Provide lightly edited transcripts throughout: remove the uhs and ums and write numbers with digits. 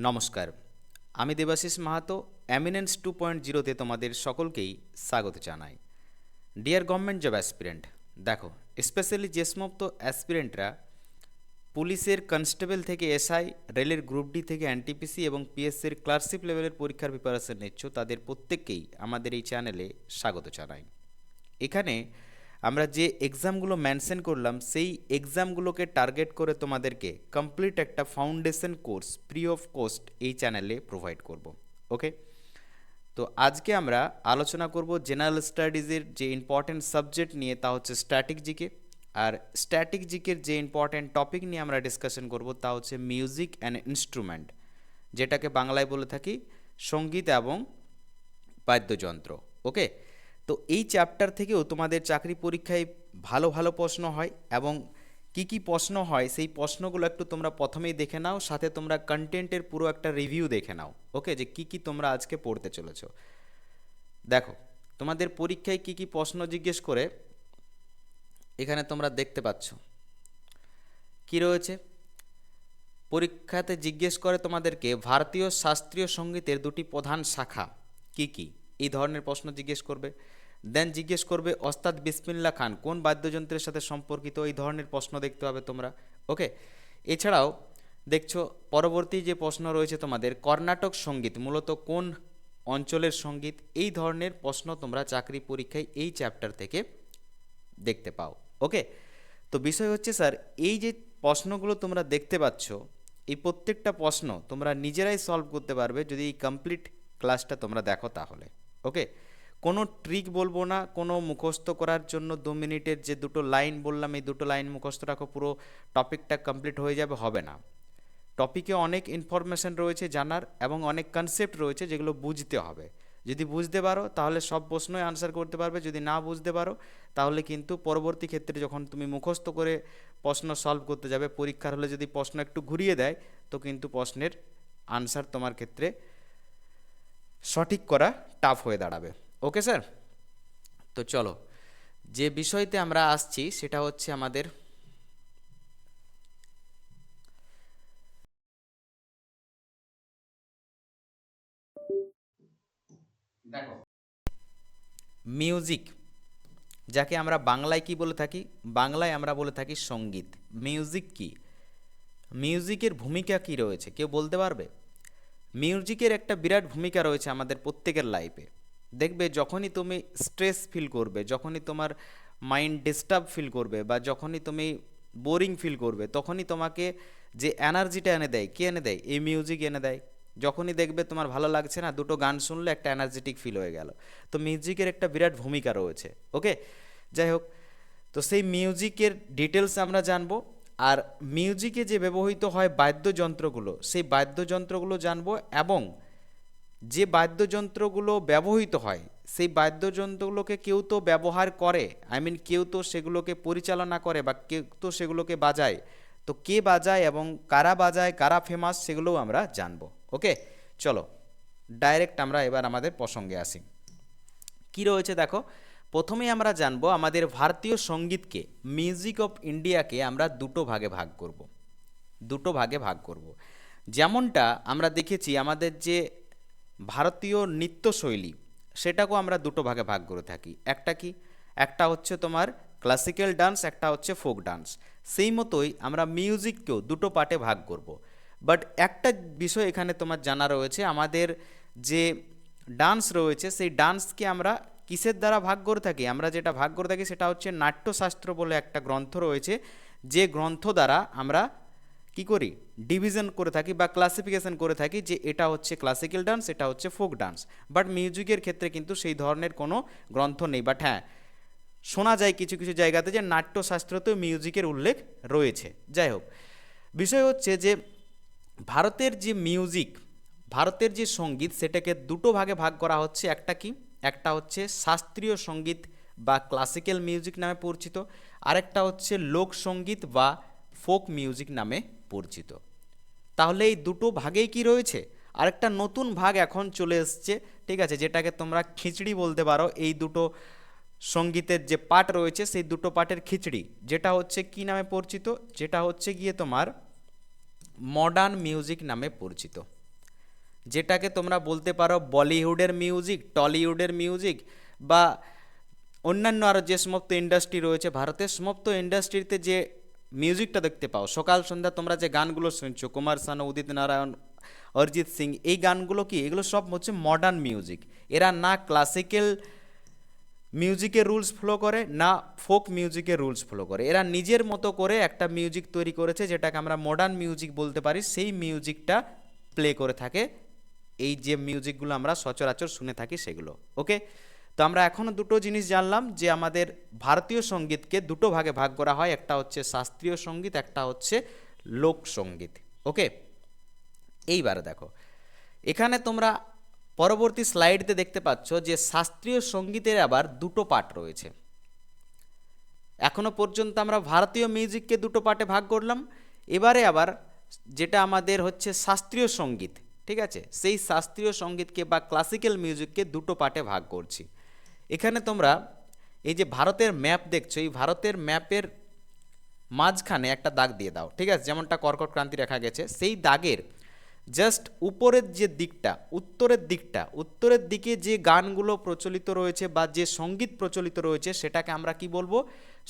নমস্কার, আমি দেবাশিস মাহাতো এমিনেন্স 2.0-তে তোমাদের সকলকেই স্বাগত জানাই। ডিয়ার গভর্নমেন্ট জব অ্যাসপিরেন্ট, দেখো স্পেশালি যে সমস্ত অ্যাসপিরেন্টরা পুলিশের কনস্টেবল থেকে এসআই, রেলের গ্রুপ ডি থেকে এনটিপিসি এবং পিএসসির ক্লার্কশিপ লেভেলের পরীক্ষার প্রিপারেশন নিচ্ছ, তাদের প্রত্যেককেই আমাদের এই চ্যানেলে স্বাগত জানাই। এখানে আমরা যে এক্সামগুলো মেনশন করলাম সেই এক্সামগুলোকে টার্গেট করে তোমাদেরকে কমপ্লিট একটা foundation course free of cost এই চ্যানেলে প্রোভাইড করব। ওকে, তো আজকে আমরা আলোচনা করব জেনারেল স্টাডিজের যে ইম্পর্টেন্ট সাবজেক্ট নিয়ে, তা হচ্ছে স্ট্যাটিক জিকে। আর স্ট্যাটিক জিকের যে ইম্পর্টেন্ট টপিক নিয়ে আমরা ডিসকাশন করব তা হচ্ছে মিউজিক অ্যান্ড ইনস্ট্রুমেন্ট, যেটাকে বাংলায় বলে থাকি সঙ্গীত এবং বাদ্যযন্ত্র। ওকে, তো এই চ্যাপ্টার থেকেও তোমাদের চাকরি পরীক্ষায় ভালো ভালো প্রশ্ন হয়, এবং কি কি প্রশ্ন হয় সেই প্রশ্নগুলো একটু তোমরা প্রথমেই দেখে নাও, সাথে তোমরা কন্টেন্টের পুরো একটা রিভিউ দেখে নাও। ওকে, যে কি কি তোমরা আজকে পড়তে চলেছো। দেখো তোমাদের পরীক্ষায় কি কি প্রশ্ন জিজ্ঞেস করে এখানে তোমরা দেখতে পাচ্ছ কি রয়েছে। পরীক্ষাতে জিজ্ঞেস করে তোমাদেরকে ভারতীয় শাস্ত্রীয় সঙ্গীতের দুটি প্রধান শাখা কি কি, এই ধরনের প্রশ্ন জিজ্ঞেস করবে। দেন জিজ্ঞেস করবে ওস্তাদ বিসমিল্লাহ খান কোন বাদ্যযন্ত্রের সাথে সম্পর্কিত, এই ধরনের প্রশ্ন দেখতে হবে তোমরা। ওকে, এছাড়াও দেখছো পরবর্তী যে প্রশ্ন রয়েছে তোমাদের, কর্ণাটক সঙ্গীত মূলত কোন অঞ্চলের সঙ্গীত, এই ধরনের প্রশ্ন তোমরা চাকরি পরীক্ষায় এই চ্যাপ্টার থেকে দেখতে পাও। ওকে, তো বিষয় হচ্ছে স্যার, এই যে প্রশ্নগুলো তোমরা দেখতে পাচ্ছ, এই প্রত্যেকটা প্রশ্ন তোমরা নিজেরাই সলভ করতে পারবে যদি এই কমপ্লিট ক্লাসটা তোমরা দেখো তাহলে। ওকে, কোনো ট্রিক বলবো না, কোনো মুখস্থ করার জন্য 2 মিনিটের যে দুটো লাইন বললাম এই দুটো লাইন মুখস্থ রাখো, পুরো টপিকটা কমপ্লিট হয়ে যাবে, হবে না। টপিকে অনেক ইনফরমেশন রয়েছে জানার, এবং অনেক কনসেপ্ট রয়েছে যেগুলো বুঝতে হবে। যদি বুঝতে পারো তাহলে সব প্রশ্নই আনসার করতে পারবে, যদি না বুঝতে পারো তাহলে কিন্তু পরবর্তী ক্ষেত্রে যখন তুমি মুখস্থ করে প্রশ্ন সলভ করতে যাবে, পরীক্ষার হলে যদি প্রশ্ন একটু ঘুরিয়ে দেয় তো কিন্তু প্রশ্নের আনসার তোমার ক্ষেত্রে সঠিক করা টাফ হয়ে দাঁড়াবে। ওকে স্যার, তো চলো যে বিষয়তে আমরা আসছি সেটা হচ্ছে আমাদের দেখো মিউজিক, যাকে আমরা বাংলায় কি বলে থাকি, বাংলায় আমরা বলে থাকি সঙ্গীত। মিউজিক কি, মিউজিকের ভূমিকা কি রয়েছে কেউ বলতে পারবে? মিউজিকের একটা বিরাট ভূমিকা রয়েছে আমাদের প্রত্যেকের লাইফে। দেখবে যখনই তুমি স্ট্রেস ফিল করবে, যখনই তোমার মাইন্ড ডিস্টার্ব ফিল করবে, বা যখনই তুমি বোরিং ফিল করবে, তখনই তোমাকে যে এনার্জিটা এনে দেয়, কে এনে দেয়? এই মিউজিক এনে দেয়। যখনই দেখবে তোমার ভালো লাগছে না, দুটো গান শুনলে একটা এনার্জেটিক ফিল হয়ে গেল। তো মিউজিকের একটা বিরাট ভূমিকা রয়েছে। ওকে, যাই হোক, তো সেই মিউজিকের ডিটেলস আমরা জানবো। আর মিউজিকে যে ব্যবহৃত হয় বাদ্যযন্ত্রগুলো, সেই বাদ্যযন্ত্রগুলো জানবো, এবং যে বাদ্যযন্ত্রগুলো ব্যবহৃত হয় সেই বাদ্যযন্ত্রগুলোকে কেউ তো ব্যবহার করে, কেউ তো সেগুলোকে পরিচালনা করে, বা কেউ তো সেগুলোকে বাজায়। তো কে বাজায় এবং কারা বাজায়, কারা ফেমাস, সেগুলোও আমরা জানবো। ওকে, চলো ডাইরেক্ট আমরা এবার আমাদের প্রসঙ্গে আসি। কি রয়েছে দেখো, প্রথমেই আমরা জানবো আমাদের ভারতীয় সঙ্গীতকে, মিউজিক অফ ইন্ডিয়াকে আমরা দুটো ভাগে ভাগ করব। দুটো ভাগে ভাগ করব, যেমনটা আমরা দেখেছি আমাদের যে ভারতীয় নৃত্যশৈলী সেটাকেও আমরা দুটো ভাগে ভাগ করে থাকি। একটা কি, একটা হচ্ছে তোমার ক্লাসিক্যাল ডান্স, একটা হচ্ছে ফোক ডান্স। সেই মতোই আমরা মিউজিককেও দুটো পার্টে ভাগ করব। বাট একটা বিষয় এখানে তোমার জানা রয়েছে, আমাদের যে ডান্স রয়েছে সেই ডান্সকে আমরা কিসের দ্বারা ভাগ করে থাকি? আমরা যেটা ভাগ করে থাকি সেটা হচ্ছে নাট্যশাস্ত্র বলে একটা গ্রন্থ রয়েছে, যে গ্রন্থ দ্বারা আমরা কি করি, ডিভিশন করে থাকি বা ক্লাসিফিকেশন করে থাকি যে এটা হচ্ছে ক্লাসিক্যাল ডান্স, এটা হচ্ছে ফোক ডান্স। বাট মিউজিকের ক্ষেত্রে কিন্তু সেই ধরনের কোনো গ্রন্থ নেই। বাট হ্যাঁ, শোনা যায় কিছু কিছু জায়গাতে যে নাট্যশাস্ত্রতেও মিউজিকের উল্লেখ রয়েছে। যাই হোক, বিষয় হচ্ছে যে ভারতের যে মিউজিক, ভারতের যে সঙ্গীত, সেটাকে দুটো ভাগে ভাগ করা হচ্ছে। একটা কি, একটা হচ্ছে শাস্ত্রীয় সঙ্গীত বা ক্লাসিক্যাল মিউজিক নামে পরিচিত, আরেকটা হচ্ছে লোকসঙ্গীত বা ফোক মিউজিক নামে পরিচিত। তাহলে এই দুটো ভাগেই কি রয়েছে, আরেকটা নতুন ভাগ এখন চলে এসছে, ঠিক আছে, যেটাকে তোমরা খিচড়ি বলতে পারো। এই দুটো সঙ্গীতের যে পার্ট রয়েছে সেই দুটো পার্টের খিচড়ি, যেটা হচ্ছে কি নামে পরিচিত, যেটা হচ্ছে গিয়ে তোমার মডার্ন মিউজিক নামে পরিচিত। যেটাকে তোমরা বলতে পারো বলিউডের মিউজিক, টলিউডের মিউজিক, বা অন্যান্য আরও যে সমস্ত ইন্ডাস্ট্রি রয়েছে ভারতের সমস্ত ইন্ডাস্ট্রিতে যে মিউজিকটা দেখতে পাও, সকাল সন্ধ্যা তোমরা যে গানগুলো শুনছো, কুমার শানু, উদিত নারায়ণ, অরিজিৎ সিং, এই গানগুলো কি, এগুলো সব হচ্ছে মডার্ন মিউজিক। এরা না ক্লাসিক্যাল মিউজিকের রুলস ফলো করে, না ফোক মিউজিকের রুলস ফলো করে। এরা নিজের মতো করে একটা মিউজিক তৈরি করেছে, যেটাকে আমরা মডার্ন মিউজিক বলতে পারি। সেই মিউজিকটা প্লে করে থাকে, এই যে মিউজিকগুলো আমরা সচরাচর শুনে থাকি সেগুলো। ওকে, তো আমরা এখনও দুটো জিনিস জানলাম, যে আমাদের ভারতীয় সঙ্গীতকে দুটো ভাগে ভাগ করা হয়, একটা হচ্ছে শাস্ত্রীয় সঙ্গীত, একটা হচ্ছে লোকসঙ্গীত। ওকে, এইবারে দেখো, এখানে তোমরা পরবর্তী স্লাইডে দেখতে পাচ্ছ যে শাস্ত্রীয় সঙ্গীতের আবার দুটো পার্ট রয়েছে। এখনো পর্যন্ত আমরা ভারতীয় মিউজিককে দুটো পার্টে ভাগ করলাম, এবারে আবার যেটা আমাদের হচ্ছে শাস্ত্রীয় সঙ্গীত, ঠিক আছে, সেই শাস্ত্রীয় সঙ্গীতকে বা ক্লাসিক্যাল মিউজিককে দুটো পার্টে ভাগ করছি। এখানে তোমরা এই যে ভারতের ম্যাপ দেখছো, এই ভারতের ম্যাপের মাঝখানে একটা দাগ দিয়ে দাও, ঠিক আছে, যেমনটা কর্কট ক্রান্তি রেখা গেছে, সেই দাগের জাস্ট উপরের যে দিকটা, উত্তরের দিকে যে গানগুলো প্রচলিত রয়েছে বা যে সঙ্গীত প্রচলিত রয়েছে, সেটাকে আমরা কি বলবো?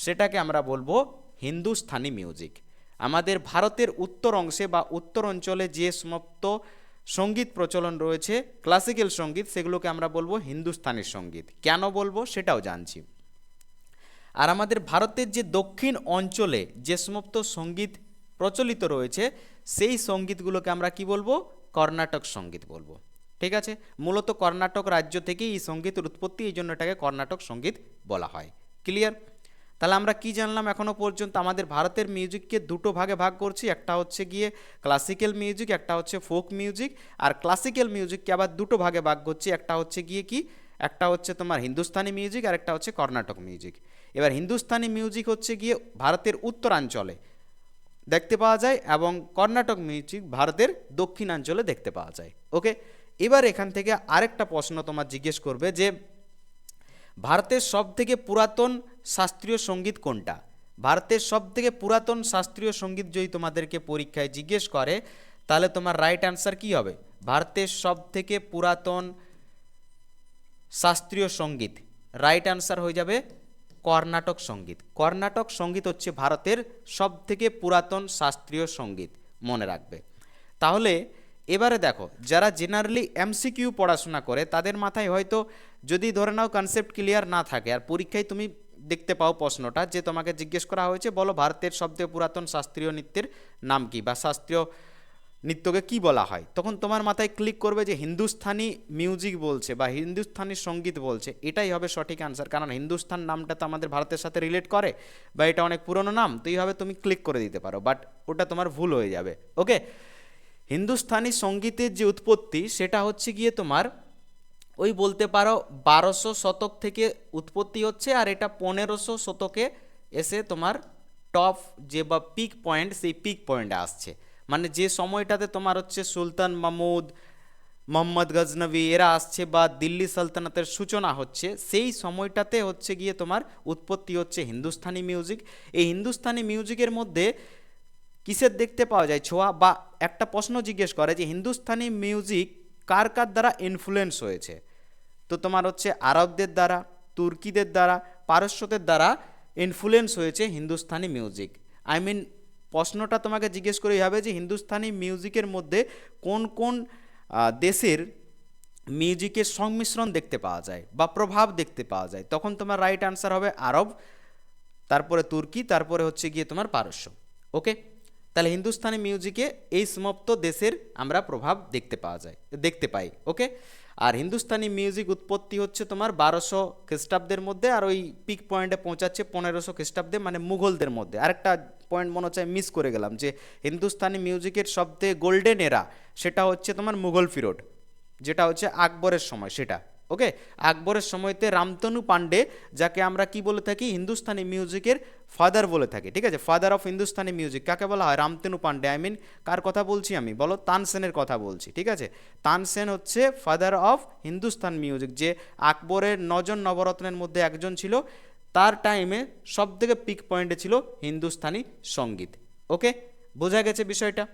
সেটাকে আমরা বলবো হিন্দুস্তানি মিউজিক। আমাদের ভারতের উত্তর অংশে বা উত্তর অঞ্চলে যে সমস্ত সঙ্গীত প্রচলন রয়েছে, ক্লাসিক্যাল সঙ্গীত, সেগুলোকে আমরা বলবো হিন্দুস্তানি সঙ্গীত। কেন বলবো সেটাও জানছি। আর আমাদের ভারতের যে দক্ষিণ অঞ্চলে যে সমস্ত সঙ্গীত প্রচলিত রয়েছে, সেই সঙ্গীতগুলোকে আমরা কি বলবো? কর্ণাটক সঙ্গীত বলবো। ঠিক আছে, মূলত কর্ণাটক রাজ্য থেকেই এই সঙ্গীতের উৎপত্তি, এই জন্য এটাকে কর্ণাটক সঙ্গীত বলা হয়। ক্লিয়ার? তাহলে আমরা কি জানলাম এখনো পর্যন্ত? আমাদের ভারতের মিউজিককে দুটো ভাগে ভাগ করছি, একটা হচ্ছে গিয়ে ক্লাসিক্যাল মিউজিক, একটা হচ্ছে ফোক মিউজিক। আর ক্লাসিক্যাল মিউজিককে আবার দুটো ভাগে ভাগ করছি, একটা হচ্ছে গিয়ে কি, একটা হচ্ছে তোমার হিন্দুস্তানি মিউজিক, আর একটা হচ্ছে কর্ণাটক মিউজিক। এবার হিন্দুস্তানি মিউজিক হচ্ছে গিয়ে ভারতের উত্তরাঞ্চলে দেখতে পাওয়া যায়, এবং কর্ণাটক মিউজিক ভারতের দক্ষিণাঞ্চলে দেখতে পাওয়া যায়। ওকে, এবার এখান থেকে আরেকটা প্রশ্ন তোমার জিজ্ঞেস করবে যে ভারতের সবথেকে পুরাতন শাস্ত্রীয় সঙ্গীত কোনটা? ভারতের সবথেকে পুরাতন শাস্ত্রীয় সঙ্গীত যদি তোমাদেরকে পরীক্ষায় জিজ্ঞেস করে, তাহলে তোমার রাইট অ্যান্সার কি হবে? ভারতের সবথেকে পুরাতন শাস্ত্রীয় সঙ্গীত, রাইট অ্যান্সার হয়ে যাবে কর্ণাটক সঙ্গীত। কর্ণাটক সঙ্গীত হচ্ছে ভারতের সবথেকে পুরাতন শাস্ত্রীয় সঙ্গীত, মনে রাখবে। তাহলে এবারে দেখো, যারা জেনারেলি এমসিকিউ পড়াশোনা করে, তাদের মাথায় হয়তো যদি ধরে নাও কনসেপ্ট ক্লিয়ার না থাকে, আর পরীক্ষায় তুমি দেখতে পাও প্রশ্নটা যে তোমাকে জিজ্ঞেস করা হয়েছে, বলো ভারতের সবথেকে পুরাতন শাস্ত্রীয় নৃত্যের নাম কি, বা শাস্ত্রীয় নৃত্যকে কি বলা হয়, তখন তোমার মাথায় ক্লিক করবে যে হিন্দুস্তানি মিউজিক বলছে বা হিন্দুস্তানি সঙ্গীত বলছে। এটাই হবে সঠিক অ্যান্সার, কারণ হিন্দুস্তান নামটা তো আমাদের ভারতের সাথে রিলেট করে, বা এটা অনেক পুরনো নাম, তো এইভাবে তুমি ক্লিক করে দিতে পারো, বাট ওটা তোমার ভুল হয়ে যাবে। ওকে, হিন্দুস্তানি সঙ্গীতের যে উৎপত্তি, সেটা হচ্ছে গিয়ে তোমার ওই বলতে পারো 1200 শতক থেকে উৎপত্তি হচ্ছে, আর এটা 1500 শতকে এসে তোমার টপ যে বা পিক পয়েন্ট, সেই পিক পয়েন্টে আসছে। মানে যে সময়টাতে তোমার হচ্ছে সুলতান মাহমুদ, মোহাম্মদ গজনবী এরা আসছে, বা দিল্লি সালতানাতের সূচনা হচ্ছে, সেই সময়টাতে হচ্ছে গিয়ে তোমার উৎপত্তি হচ্ছে হিন্দুস্তানি মিউজিক। এই হিন্দুস্তানি মিউজিকের মধ্যে কিসের দেখতে পাওয়া যায় ছোঁয়া? বা একটা প্রশ্ন জিজ্ঞেস করে যে হিন্দুস্তানি মিউজিক কার কার দ্বারা ইনফ্লুয়েন্স হয়েছে, তো তোমার হচ্ছে আরবদের দ্বারা, তুর্কিদের দ্বারা, পারস্যদের দ্বারা ইনফ্লুয়েন্স হয়েছে হিন্দুস্তানি মিউজিক। আই মিন প্রশ্নটা তোমাকে জিজ্ঞেস করেই হবে যে হিন্দুস্তানি মিউজিকের মধ্যে কোন কোন দেশের মিউজিকের সংমিশ্রণ দেখতে পাওয়া যায় বা প্রভাব দেখতে পাওয়া যায়, তখন তোমার রাইট আনসার হবে আরব, তারপরে তুর্কি, তারপরে হচ্ছে গিয়ে তোমার পারস্য। ওকে, তাহলে হিন্দুস্তানি মিউজিকে এই সমস্ত দেশের আমরা প্রভাব দেখতে পাই। ওকে, আর হিন্দুস্তানি মিউজিক উৎপত্তি হচ্ছে তোমার 1200 খ্রিস্টাব্দের মধ্যে, আর ওই পিক পয়েন্টে পৌঁছাচ্ছে 1500 খ্রিস্টাব্দে, মানে মুঘলদের মধ্যে। আরেকটা পয়েন্ট মনে হচ্ছে মিস করে গেলাম, যে হিন্দুস্তানি মিউজিকের সবথেকে গোল্ডেন এরা, সেটা হচ্ছে তোমার মুঘল পিরিয়ড, যেটা হচ্ছে আকবরের সময়, সেটা। ওকে, আকবরের সময়তে রামতনু পান্ডে, যাকে আমরা কি বলে থাকি, হিন্দুস্তানি মিউজিকের ফাদার বলে থাকি। ঠিক আছে, ফাদার অফ হিন্দুস্তানি মিউজিক কাকে বলা হয়? রামতনু পান্ডে। আই মিন কার কথা বলছি আমি? বলো, তানসেনের কথা বলছি। ঠিক আছে, তানসেন হচ্ছে ফাদার অফ হিন্দুস্তান মিউজিক, যে আকবরের 9 জন নবরত্নের মধ্যে একজন ছিল। তার টাইমে সব থেকে পিক পয়েন্টে ছিল হিন্দুস্তানি সঙ্গীত। ওকে, বোঝা গেছে বিষয়টা?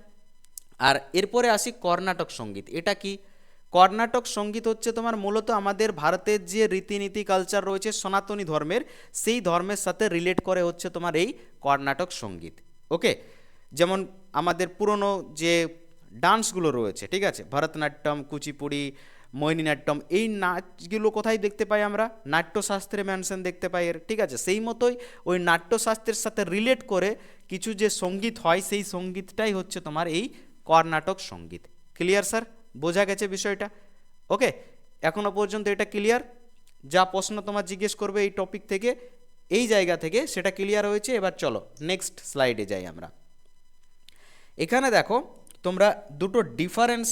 আর এরপরে আসি কর্ণাটক সঙ্গীত। এটা কি? কর্ণাটক সঙ্গীত হচ্ছে তোমার মূলত আমাদের ভারতের যে রীতিনীতি কালচার রয়েছে সনাতনী ধর্মের, সেই ধর্মের সাথে রিলেট করে হচ্ছে তোমার এই কর্ণাটক সঙ্গীত। ওকে, যেমন আমাদের পুরনো যে ডান্সগুলো রয়েছে, ঠিক আছে, ভরতনাট্যম, কুচিপুড়ি, মোহিনীনাট্যম, এই নাচগুলো কোথায় দেখতে পাই আমরা? নাট্যশাস্ত্রে মেনশন দেখতে পাই এর, ঠিক আছে। সেই মতোই ওই নাট্যশাস্ত্রের সাথে রিলেট করে কিছু যে সঙ্গীত হয়, সেই সঙ্গীতটাই হচ্ছে তোমার এই কর্ণাটক সঙ্গীত। Clear sir? বোঝা গেছে বিষয়টা? ওকে, এখনো পর্যন্ত এটা ক্লিয়ার? যা প্রশ্ন তোমার জিজ্ঞেস করবে এই টপিক থেকে, এই জায়গা থেকে, সেটা ক্লিয়ার হয়েছে। এবার চলো নেক্সট স্লাইডে যাই আমরা। এখানে দেখো তোমরা দুটো ডিফারেন্স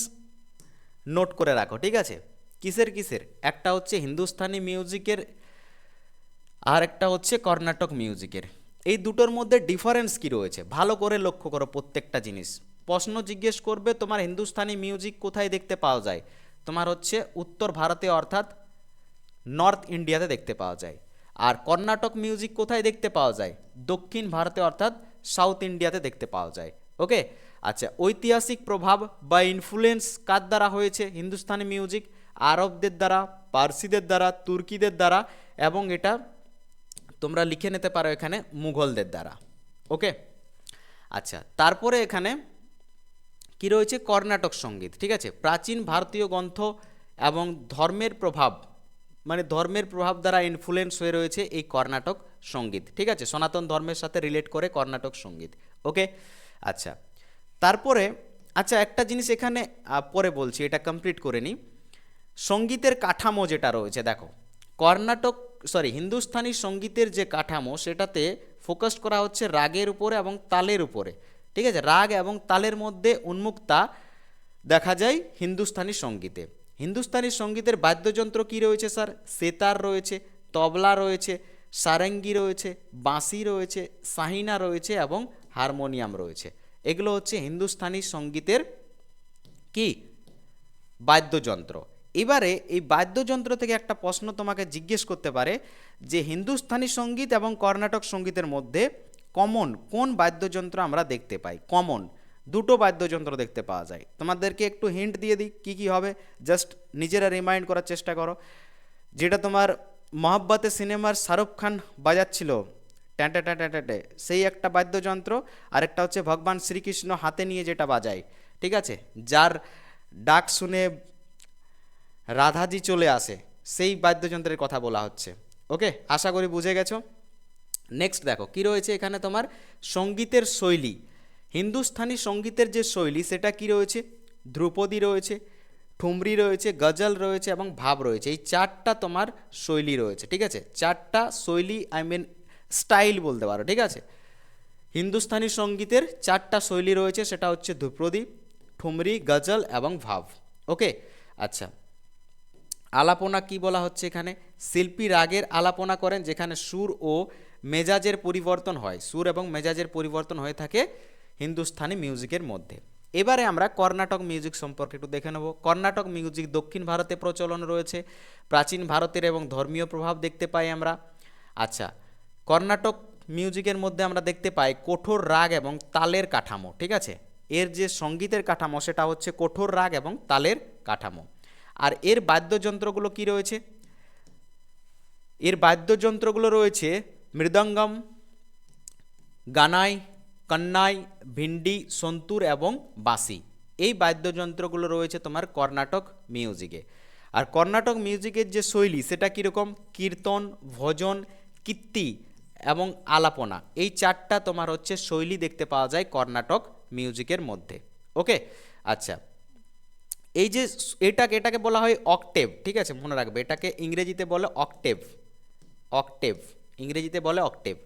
নোট করে রাখো, ঠিক আছে? কিসের কিসের? একটা হচ্ছে হিন্দুস্তানি মিউজিকের আর একটা হচ্ছে কর্ণাটক মিউজিকের। এই দুটোর মধ্যে ডিফারেন্স কি রয়েছে ভালো করে লক্ষ্য করো প্রত্যেকটা জিনিস। প্রশ্ন জিজ্ঞেস করবে তোমার হিন্দুস্তানি মিউজিক কোথায় দেখতে পাওয়া যায়, তোমার হচ্ছে উত্তর ভারতে অর্থাৎ নর্থ ইন্ডিয়াতে দেখতে পাওয়া যায়। আর কর্ণাটক মিউজিক কোথায় দেখতে পাওয়া যায়? দক্ষিণ ভারতে অর্থাৎ সাউথ ইন্ডিয়াতে দেখতে পাওয়া যায়। ওকে, আচ্ছা, ঐতিহাসিক প্রভাব বা ইনফ্লুয়েন্স কার দ্বারা হয়েছে হিন্দুস্তানি মিউজিক? আরবদের দ্বারা, পার্সিদের দ্বারা, তুর্কিদের দ্বারা, এবং এটা তোমরা লিখে নিতে পারো এখানে মুঘলদের দ্বারা। ওকে, আচ্ছা, তারপরে এখানে কি রয়েছে? কর্ণাটক সঙ্গীত, ঠিক আছে। প্রাচীন ভারতীয় গ্রন্থ এবং ধর্মের প্রভাব, মানে ধর্মের প্রভাব দ্বারা ইনফ্লুয়েন্স হয়ে রয়েছে এই কর্ণাটক সঙ্গীত, ঠিক আছে। সনাতন ধর্মের সাথে রিলেট করে কর্ণাটক সঙ্গীত। ওকে, আচ্ছা, তারপরে আচ্ছা একটা জিনিস এখানে পরে বলছি, এটা কমপ্লিট করে নিই। সঙ্গীতের কাঠামো যেটা রয়েছে, দেখো হিন্দুস্তানি সঙ্গীতের যে কাঠামো, সেটাতে ফোকাস করা হচ্ছে রাগের উপরে এবং তালের উপরে, ঠিক আছে। রাগ এবং তালের মধ্যে উন্মুক্তা দেখা যায় হিন্দুস্তানি সঙ্গীতে। হিন্দুস্তানি সঙ্গীতের বাদ্যযন্ত্র কি রয়েছে স্যার? সেতার রয়েছে, তবলা রয়েছে, সারেঙ্গি রয়েছে, বাঁশি রয়েছে, সাহিনা রয়েছে এবং হারমোনিয়াম রয়েছে। এগুলো হচ্ছে হিন্দুস্তানি সঙ্গীতের কি বাদ্যযন্ত্র। এবারে এই বাদ্যযন্ত্র থেকে একটা প্রশ্ন তোমাকে জিজ্ঞেস করতে পারে যে হিন্দুস্তানি সঙ্গীত এবং কর্ণাটক সঙ্গীতের মধ্যে কমন কোন বাদ্যযন্ত্র আমরা দেখতে পাই? কমন দুটো বাদ্যযন্ত্র দেখতে পাওয়া যায়। তোমাদেরকে একটু হিন্ট দিয়ে দিই কী কী হবে, জাস্ট নিজেরা রিমাইন্ড করার চেষ্টা করো। যেটা তোমার মহাব্বতে সিনেমার শাহরুখ খান বাজাচ্ছিল ট্যাঁটে ট্যাঁটে ট্যাঁটে, সেই একটা বাদ্যযন্ত্র। আরেকটা হচ্ছে ভগবান শ্রীকৃষ্ণ হাতে নিয়ে যেটা বাজায়, ঠিক আছে, যার ডাক শুনে রাধাজি চলে আসে, সেই বাদ্যযন্ত্রের কথা বলা হচ্ছে। ওকে, আশা করি বুঝে গেছো। নেক্সট দেখো কি রয়েছে এখানে তোমার সঙ্গীতের শৈলী। হিন্দুস্তানি সঙ্গীতের যে শৈলী সেটা কি রয়েছে? ধ্রুপদী রয়েছে, ঠুমরি রয়েছে, গজল রয়েছে এবং ভাব রয়েছে। এই চারটা তোমার শৈলী রয়েছে, ঠিক আছে। চারটা শৈলী, স্টাইল বলতে পারো, ঠিক আছে। হিন্দুস্তানি সঙ্গীতের চারটা শৈলী রয়েছে, সেটা হচ্ছে ধ্রুপদী, ঠুমরি, গজল এবং ভাব। ওকে, আচ্ছা, আলাপনা কি বলা হচ্ছে এখানে? শিল্পী রাগের আলাপনা করেন যেখানে সুর ও মেজাজের পরিবর্তন হয়, সুর এবং মেজাজের পরিবর্তন হয়ে থাকে হিন্দুস্তানি মিউজিকের মধ্যে। এবারে আমরা কর্ণাটক মিউজিক সম্পর্কে একটু দেখে নেব। কর্ণাটক মিউজিক দক্ষিণ ভারতে প্রচলন রয়েছে, প্রাচীন ভারতের এবং ধর্মীয় প্রভাব দেখতে পাই আমরা। আচ্ছা, কর্ণাটক মিউজিকের মধ্যে আমরা দেখতে পাই কঠোর রাগ এবং তালের কাঠামো, ঠিক আছে। এর যে সঙ্গীতের কাঠামো সেটা হচ্ছে কঠোর রাগ এবং তালের কাঠামো। আর এর বাদ্যযন্ত্রগুলো কি রয়েছে? এর বাদ্যযন্ত্রগুলো রয়েছে মৃদঙ্গম, গানাই, কন্নাই, ভিন্ডি, সন্তুর এবং বাঁশি। এই বাদ্যযন্ত্রগুলো রয়েছে তোমার কর্ণাটক মিউজিকে। আর কর্ণাটক মিউজিকের যে শৈলী সেটা কীরকম? কীর্তন, ভজন, কীর্তি এবং আলাপনা, এই চারটা তোমার হচ্ছে শৈলী দেখতে পাওয়া যায় কর্ণাটক মিউজিকের মধ্যে। ওকে, আচ্ছা, এই যে এটাকে বলা হয় অক্টেভ, ঠিক আছে, মনে রাখবে এটাকে ইংরেজিতে বলে অক্টেভ, অক্টেভ ইংরেজিতে বলে অক্টেভ।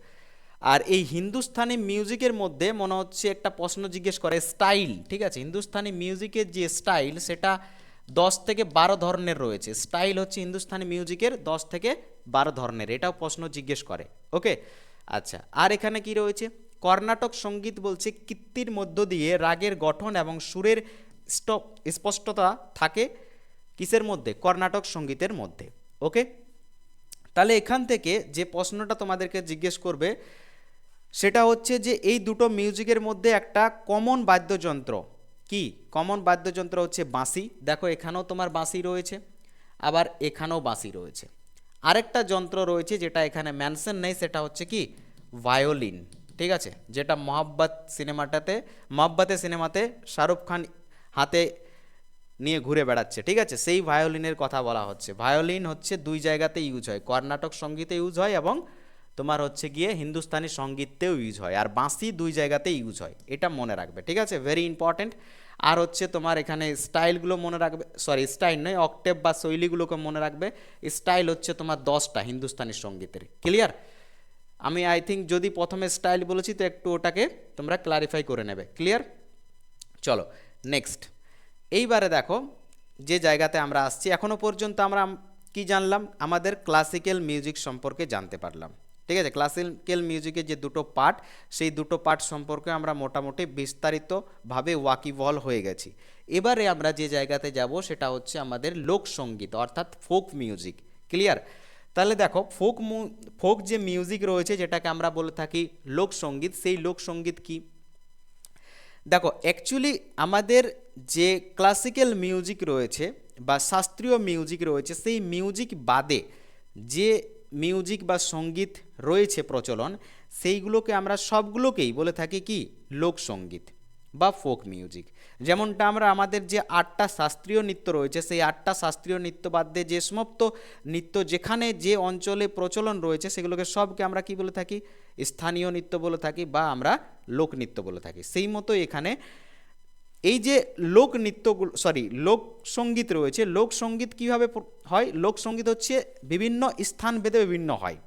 আর এই হিন্দুস্তানি মিউজিকের মধ্যে মনে হচ্ছে একটা প্রশ্ন জিজ্ঞেস করে স্টাইল, ঠিক আছে। হিন্দুস্তানি মিউজিকের যে স্টাইল সেটা 10 থেকে 12 ধরনের রয়েছে। স্টাইল হচ্ছে হিন্দুস্তানি মিউজিকের 10 থেকে 12 ধরনের, এটাও প্রশ্ন জিজ্ঞেস করে। ওকে, আচ্ছা, আর এখানে কি রয়েছে? কর্ণাটক সঙ্গীত বলছে কীর্তির মধ্য দিয়ে রাগের গঠন এবং সুরের স্পষ্টতা থাকে কিসের মধ্যে? কর্ণাটক সঙ্গীতের মধ্যে। ওকে, তাহলে এখান থেকে যে প্রশ্নটা তোমাদেরকে জিজ্ঞেস করবে সেটা হচ্ছে যে এই দুটো মিউজিকের মধ্যে একটা কমন বাদ্যযন্ত্র কি কমন বাদ্যযন্ত্র হচ্ছে বাঁশি, দেখো এখানেও তোমার বাঁশি রয়েছে, আবার এখানেও বাঁশি রয়েছে। আরেকটা যন্ত্র রয়েছে যেটা এখানে মেনশন নেই, সেটা হচ্ছে কি ভায়োলিন, ঠিক আছে, যেটা মহব্বতে সিনেমাতে শাহরুখ খান হাতে নিয়ে ঘুরে বেড়াচ্ছে, ঠিক আছে, সেই ভায়োলিনের কথা বলা হচ্ছে। ভায়োলিন হচ্ছে দুই জায়গাতে ইউজ হয়, কর্ণাটক সঙ্গীতে ইউজ হয় এবং তোমার হচ্ছে গিয়ে হিন্দুস্তানি সঙ্গীতেও ইউজ হয়, আর বাঁশি দুই জায়গাতে ইউজ হয়, এটা মনে রাখবে, ঠিক আছে, ভেরি ইম্পর্ট্যান্ট। আর হচ্ছে তোমার এখানে স্টাইলগুলো মনে রাখবে, সরি স্টাইল নয়, অক্টেভ বা শৈলীগুলোকে মনে রাখবে। স্টাইল হচ্ছে তোমার 10টা হিন্দুস্তানি সঙ্গীতের, ক্লিয়ার। আমি আই থিঙ্ক যদি প্রথমে স্টাইল বলেছি তো একটু ওটাকে তোমরা ক্লারিফাই করে নেবে, ক্লিয়ার। চলো নেক্সট, এইবারে দেখো যে জায়গাতে আমরা আসছি, এখনো পর্যন্ত আমরা কি জানলাম, আমাদের ক্লাসিক্যাল মিউজিক সম্পর্কে জানতে পারলাম, ঠিক আছে। ক্লাসিক্যাল মিউজিকের যে দুটো পার্ট, সেই দুটো পার্ট সম্পর্কে আমরা মোটামুটি বিস্তারিতভাবে ওয়াকিবহল হয়ে গেছি। এবারে আমরা যে জায়গাতে যাব সেটা হচ্ছে আমাদের লোকসঙ্গীত অর্থাৎ ফোক মিউজিক, ক্লিয়ার। তাহলে দেখো ফোক যে মিউজিক রয়েছে যেটাকে আমরা বলে থাকি লোকসঙ্গীত, সেই লোকসঙ্গীত কি, দেখো অ্যাকচুয়ালি আমাদের যে ক্লাসিক্যাল মিউজিক রয়েছে বা শাস্ত্রীয় মিউজিক রয়েছে, সেই মিউজিক বাদে যে মিউজিক বা সঙ্গীত রয়েছে প্রচলন, সেইগুলোকে আমরা সবগুলোকেই বলে থাকি কি লোকসঙ্গীত বা ফোক মিউজিক। যেমনটা আমরা আমাদের যে 8টা শাস্ত্রীয় নৃত্য রয়েছে, সেই 8টা শাস্ত্রীয় নৃত্য বাদে যে সমস্ত নৃত্য যেখানে যে অঞ্চলে প্রচলন রয়েছে, সেগুলোকে সবকে আমরা কি বলে থাকি স্থানীয় নৃত্য বলে থাকি বা আমরা লোকনৃত্য বলে থাকি। সেই মতো এখানে এই যে লোকসঙ্গীত রয়েছে, লোকসঙ্গীত কীভাবে হয়, লোকসঙ্গীত হচ্ছে বিভিন্ন স্থান ভেদে বিভিন্ন হয়।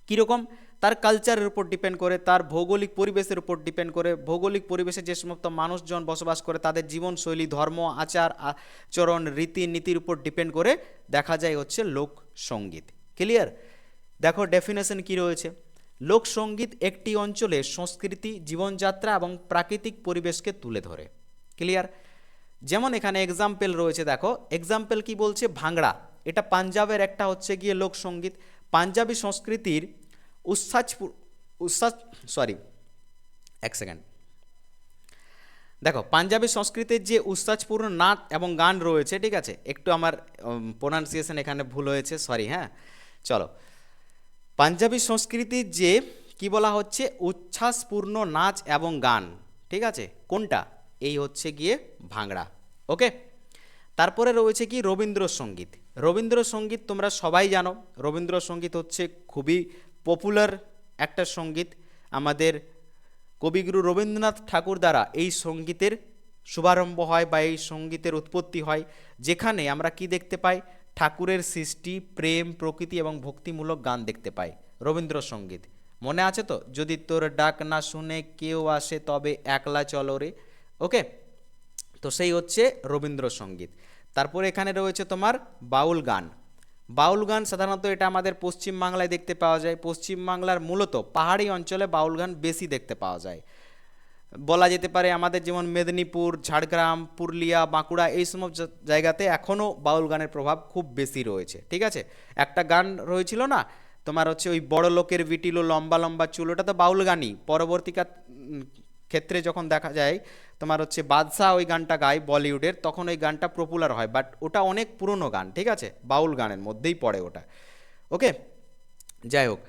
কীরকম, তার কালচারের উপর ডিপেন্ড করে, তার ভৌগোলিক পরিবেশের উপর ডিপেন্ড করে, ভৌগোলিক পরিবেশে যে সমস্ত মানুষজন বসবাস করে তাদের জীবনশৈলী, ধর্ম, আচার আচরণ, রীতিনীতির উপর ডিপেন্ড করে দেখা যায় হচ্ছে লোকসঙ্গীত, ক্লিয়ার। দেখো ডেফিনেশন কি রয়েছে, লোকসঙ্গীত একটি অঞ্চলের সংস্কৃতি, জীবনযাত্রা এবং প্রাকৃতিক পরিবেশকে তুলে ধরে, ক্লিয়ার। যেমন এখানে এক্সাম্পল রয়েছে, দেখো এক্সাম্পল কি বলছে, ভাংড়া, এটা পাঞ্জাবের একটা হচ্ছে গিয়ে লোকসঙ্গীত। পাঞ্জাবি সংস্কৃতির দেখো পাঞ্জাবি সংস্কৃতির যে উচ্ছ্বাসপূর্ণ নাচ এবং গান রয়েছে, ঠিক আছে, একটু আমার প্রোনাউন্সিয়েশন এখানে ভুল হয়েছে, সরি, হ্যাঁ। চলো, পাঞ্জাবি সংস্কৃতির যে কি বলা হচ্ছে উচ্ছ্বাসপূর্ণ নাচ এবং গান, ঠিক আছে, কোনটা, এই হচ্ছে গিয়ে ভাংড়া, ওকে। তারপরে রয়েছে কি রবীন্দ্রসঙ্গীত। রবীন্দ্রসঙ্গীত তোমরা সবাই জানো, রবীন্দ্রসঙ্গীত হচ্ছে খুবই পপুলার একটা সঙ্গীত। আমাদের কবিগুরু রবীন্দ্রনাথ ঠাকুর দ্বারা এই সঙ্গীতের শুভারম্ভ হয় বা এই সঙ্গীতের উৎপত্তি হয়, যেখানে আমরা কি দেখতে পাই, ঠাকুরের সৃষ্টি, প্রেম, প্রকৃতি এবং ভক্তিমূলক গান দেখতে পাই। রবীন্দ্রসঙ্গীত মনে আছে তো, যদি তোর ডাক না শুনে কেউ আসে তবে একলা চলো রে, ওকে, তো সেই হচ্ছে রবীন্দ্রসঙ্গীত। তারপরে এখানে রয়েছে তোমার বাউল গান। বাউল গান সাধারণত এটা আমাদের পশ্চিমবাংলায় দেখতে পাওয়া যায়। পশ্চিমবাংলার মূলত পাহাড়ি অঞ্চলে বাউল গান বেশি দেখতে পাওয়া যায়। বলা যেতে পারে আমাদের যেমন মেদিনীপুর, ঝাড়গ্রাম, পুরুলিয়া, বাঁকুড়া এই সমস্ত জায়গাতে এখনও বাউল গানের প্রভাব খুব বেশি রয়েছে, ঠিক আছে। একটা গান রয়েছিল না তোমার হচ্ছে ওই বড় লোকের বিটিলো লম্বা লম্বা চুল, ওটা তো বাউল গানই। পরবর্তী ক্ষেত্রে যখন দেখা যায় তোমার হচ্ছে বাদশাহ ওই গানটা গায় বলিউডের, তখন ওই গানটা পপুলার হয়, বাট ওটা অনেক পুরনো গান, ঠিক আছে, বাউল গানের মধ্যেই পড়ে ওটা, ওকে। যাই হোক,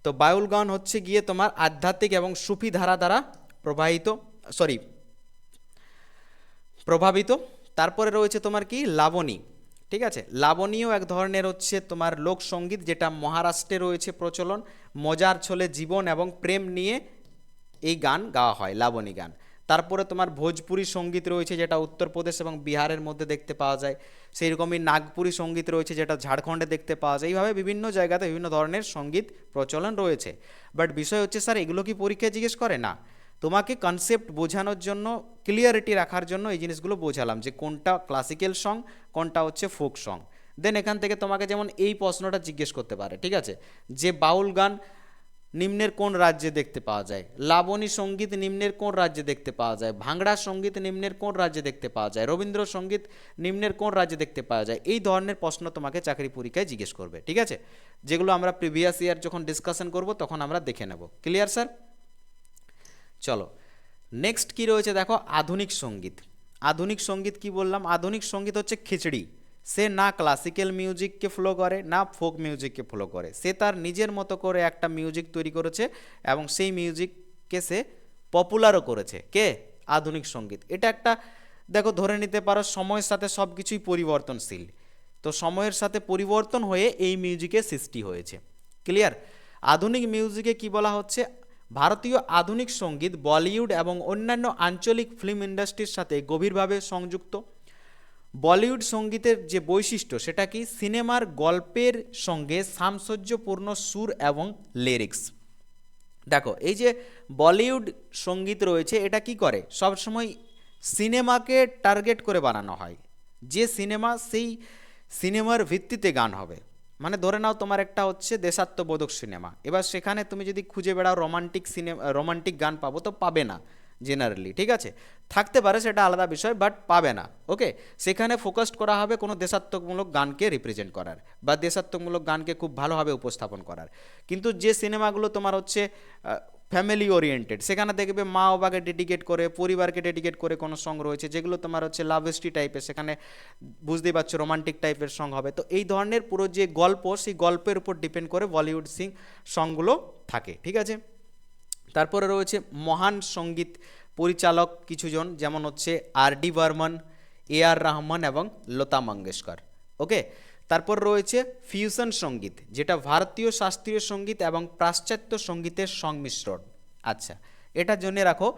তো বাউল গান হচ্ছে গিয়ে তোমার আধ্যাত্মিক এবং সুফি ধারা দ্বারা প্রভাবিত। তারপরে রয়েছে তোমার কি লাবণী, ঠিক আছে। লাবণীও এক ধরনের হচ্ছে তোমার লোকসঙ্গীত, যেটা মহারাষ্ট্রে রয়েছে প্রচলন। মজার ছলে জীবন এবং প্রেম নিয়ে এই গান গাওয়া হয়, লাবণী গান। তারপরে তোমার ভোজপুরি সঙ্গীত রয়েছে, যেটা উত্তরপ্রদেশ এবং বিহারের মধ্যে দেখতে পাওয়া যায়। সেই রকমই নাগপুরি সঙ্গীত রয়েছে, যেটা ঝাড়খণ্ডে দেখতে পাওয়া যায়। এইভাবে বিভিন্ন জায়গাতে বিভিন্ন ধরনের সঙ্গীত প্রচলন রয়েছে। বাট বিষয় হচ্ছে স্যার এগুলো কি পরীক্ষায় জিজ্ঞেস করে না, তোমাকে কনসেপ্ট বোঝানোর জন্য, ক্লিয়ারিটি রাখার জন্য এই জিনিসগুলো বোঝালাম যে কোনটা ক্লাসিক্যাল সং, কোনটা হচ্ছে ফোক সং। দেন এখান থেকে তোমাকে যেমন এই প্রশ্নটা জিজ্ঞেস করতে পারে, ঠিক আছে, যে বাউল গান নিম্নের কোন রাজ্যে দেখতে পাওয়া যায়, লাবণী সঙ্গীত নিম্নের কোন রাজ্যে দেখতে পাওয়া যায়, ভাংড়া সঙ্গীত নিম্নের কোন রাজ্যে দেখতে পাওয়া যায়, রবীন্দ্রসঙ্গীত নিম্নের কোন রাজ্যে দেখতে পাওয়া যায়। এই ধরনের প্রশ্ন তোমাকে চাকরি পরীক্ষায় জিজ্ঞেস করবে, ঠিক আছে, যেগুলো আমরা প্রিভিয়াস ইয়ার যখন ডিসকাশন করব তখন আমরা দেখে নেব। Clear sir? চলো নেক্সট কি রয়েছে দেখো, আধুনিক সঙ্গীত। আধুনিক সঙ্গীত কি বললাম, আধুনিক সঙ্গীত হচ্ছে খিচড়ি। সে না ক্লাসিক্যাল মিউজিককে ফলো করে না ফোক মিউজিককে ফলো করে, সে তার নিজের মতো করে একটা মিউজিক তৈরি করেছে এবং সেই মিউজিককে সে পপুলারও করেছে। কে? আধুনিক সঙ্গীত। এটা একটা দেখো ধরে নিতে পারো সময়ের সাথে সব কিছুই পরিবর্তনশীল, তো সময়ের সাথে পরিবর্তন হয়ে এই মিউজিকের সৃষ্টি হয়েছে। ক্লিয়ার? আধুনিক মিউজিকে কি বলা হচ্ছে, ভারতীয় আধুনিক সঙ্গীত বলিউড এবং অন্যান্য আঞ্চলিক ফিল্ম ইন্ডাস্ট্রির সাথে গভীরভাবে সংযুক্ত। বলিউড সঙ্গীতের যে বৈশিষ্ট্য সেটা কি, সিনেমার গল্পের সঙ্গে সামঞ্জস্যপূর্ণ সুর এবং লিরিক্স। দেখো এই যে বলিউড সঙ্গীত রয়েছে এটা কি করে, সবসময় সিনেমাকে টার্গেট করে বানানো হয়, যে সিনেমা সেই সিনেমার ভিত্তিতে গান হবে। মানে ধরে নাও তোমার একটা হচ্ছে দেশাত্মবোধক সিনেমা, এবার সেখানে তুমি যদি খুঁজে বেড়াও রোমান্টিক সিনেমা, রোমান্টিক গান পাবো তো পাবে না জেনারেলি, ঠিক আছে, থাকতে পারে সেটা আলাদা বিষয়, বাট পাবে না। ওকে, সেখানে ফোকাসড করা হবে কোনো দেশাত্মকমূলক গানকে রিপ্রেজেন্ট করার বা দেশাত্মকমূলক গানকে খুব ভালোভাবে উপস্থাপন করার। কিন্তু যে সিনেমাগুলো তোমার হচ্ছে ফ্যামিলি ওরিয়েন্টেড, সেখানে দেখবে মা বাবাকে ডেডিকেট করে, পরিবারকে ডেডিকেট করে কোনো সং রয়েছে, যেগুলো তোমার হচ্ছে লাভ স্টোরি টাইপের, সেখানে বুঝতেই পারছো রোমান্টিক টাইপের সং হবে। তো এই ধরনের পুরো যে গল্প, সেই গল্পের উপর ডিপেন্ড করে বলিউড সংগুলো থাকে, ঠিক আছে। তারপরে রয়েছে মহান সঙ্গীত পরিচালক কিছুজন, যেমন হচ্ছে আর.ডি. বর্মন, এ.আর. রহমান এবং লতা মঙ্গেশকর। ওকে, তারপর রয়েছে ফিউশন সঙ্গীত, যেটা ভারতীয় শাস্ত্রীয় সঙ্গীত এবং পাশ্চাত্য সঙ্গীতের সংমিশ্রণ। আচ্ছা, এটা জেনে রাখো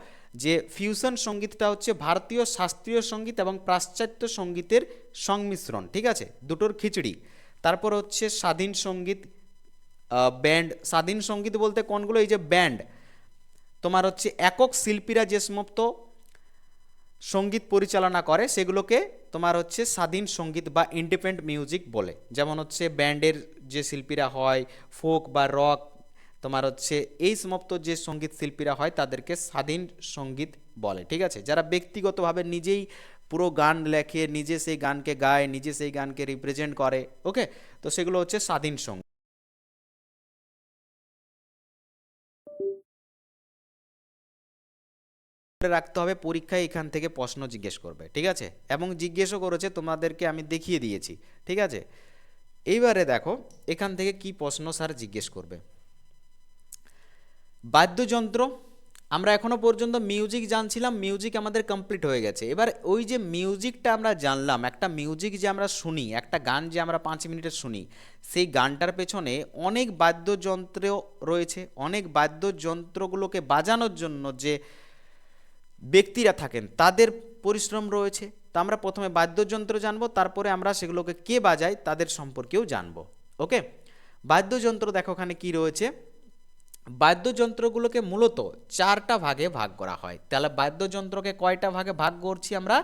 যে ফিউশন সঙ্গীতটা হচ্ছে ভারতীয় শাস্ত্রীয় সঙ্গীত এবং পাশ্চাত্য সঙ্গীতের সংমিশ্রণ, ঠিক আছে, দুটোর খিচড়ি। তারপর হচ্ছে স্বাধীন সঙ্গীত, ব্যান্ড। স্বাধীন সঙ্গীত বলতে কোনগুলো, এই যে ব্যান্ড, তোমার হচ্ছে একক শিল্পীরা যে সমস্ত সঙ্গীত পরিচালনা করে সেগুলোকে তোমার হচ্ছে স্বাধীন সঙ্গীত বা ইন্ডিপেন্ডেন্ট মিউজিক বলে। যেমন হচ্ছে ব্যান্ডের যে শিল্পীরা হয়, ফোক বা রক, তোমার হচ্ছে এই সমস্ত যে সঙ্গীত শিল্পীরা হয় তাদেরকে স্বাধীন সঙ্গীত বলে, ঠিক আছে। যারা ব্যক্তিগতভাবে নিজেই পুরো গান লেখে, নিজে সেই গানকে গায়, নিজে সেই গানকে রিপ্রেজেন্ট করে। ওকে, তো সেগুলো হচ্ছে স্বাধীন সঙ্গীত। রাখতে হবে, পরীক্ষায় এখান থেকে প্রশ্ন জিজ্ঞেস করবে, ঠিক আছে, এবং জিজ্ঞেসও করেছে, তোমাদেরকে আমি দেখিয়ে দিয়েছি, ঠিক আছে। এইবারে দেখো এখান থেকে কি প্রশ্ন স্যার জিজ্ঞেস করবে। বাদ্যযন্ত্র, আমরা এখনো পর্যন্ত মিউজিক জানছিলাম, মিউজিক আমাদের কমপ্লিট হয়ে গেছে। এবার ওই যে মিউজিকটা আমরা জানলাম, একটা মিউজিক যে আমরা শুনি, একটা গান যে আমরা 5 মিনিটের শুনি, সেই গানটার পেছনে অনেক বাদ্যযন্ত্র রয়েছে, অনেক বাদ্যযন্ত্রগুলোকে বাজানোর জন্য যে ব্যক্তিরা থাকেন তাদের পরিশ্রম রয়েছে। তো আমরা প্রথমে বাদ্যযন্ত্র জানবো, তারপরে আমরা সেগুলোকে কে বাজায় তাদের সম্পর্কেও জানবো। ওকে, বাদ্যযন্ত্র দেখো ওখানে কি রয়েছে। বাদ্যযন্ত্রগুলোকে মূলত 4টা ভাগে ভাগ করা হয়। তাহলে বাদ্যযন্ত্রকে কয়টা ভাগে ভাগ করছি আমরা?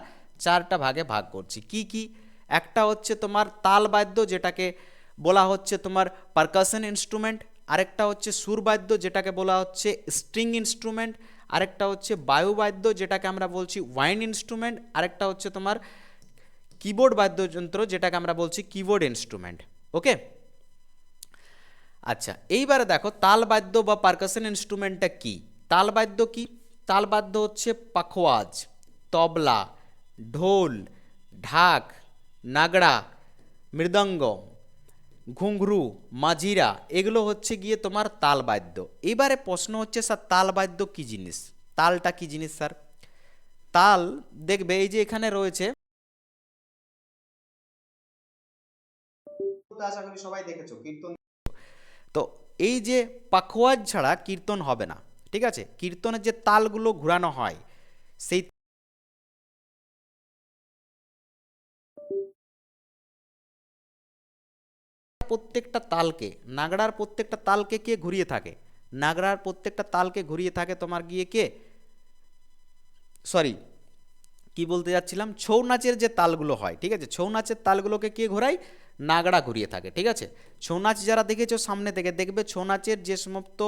4টা ভাগে ভাগ করছি। কি কি? একটা হচ্ছে তোমার তালবাদ্য, যেটাকে বলা হচ্ছে তোমার পারকাশন ইনস্ট্রুমেন্ট। আরেকটা হচ্ছে সুরবাদ্য, যেটাকে বলা হচ্ছে স্ট্রিং ইনস্ট্রুমেন্ট। আরেকটা হচ্ছে বায়ুবাদ্য, যেটাকে আমরা বলছি ওয়াইন ইনস্ট্রুমেন্ট। আরেকটা হচ্ছে তোমার কিবোর্ড বাদ্যযন্ত্র, যেটাকে আমরা বলছি কিবোর্ড ইনস্ট্রুমেন্ট। ওকে, আচ্ছা এইবারে দেখো তালবাদ্য বা পারকাশন ইনস্ট্রুমেন্টটা কি। তালবাদ্য কি? তালবাদ্য হচ্ছে পাখওয়াজ, তবলা, ঢোল, ঢাক, নাগড়া, মৃদঙ্গ, ঘুংঘরু, মাজিরা, এগুলো হচ্ছে গিয়ে তোমার তালবাদ্য। এবারে প্রশ্ন হচ্ছে স্যার তালবাদ্য কি জিনিস, তালটা কি জিনিস স্যার? তাল দেখবে এই যে এখানে রয়েছে, আশা করি সবাই দেখেছো কীর্তন। তো এই যে পাখওয়াজ ছাড়া কীর্তন হবে না, ঠিক আছে। কীর্তনের যে তালগুলো ঘোরানো হয়, সেই প্রত্যেকটা তালকে, নাগড়ার প্রত্যেকটা তালকে কে ঘুরিয়ে থাকে? নাগড়ার প্রত্যেকটা তালকে ঘুরিয়ে থাকে তোমার গিয়ে কে, সরি কি বলতে যাচ্ছিলাম, ছৌ নাচের যে তালগুলো হয়, ঠিক আছে, ছৌ নাচের তালগুলোকে কে ঘোরায়? নাগড়া ঘুরিয়ে থাকে, ঠিক আছে। ছৌ নাচ যারা দেখেছো সামনে থেকে দেখবে, ছৌ নাচের যে সমস্ত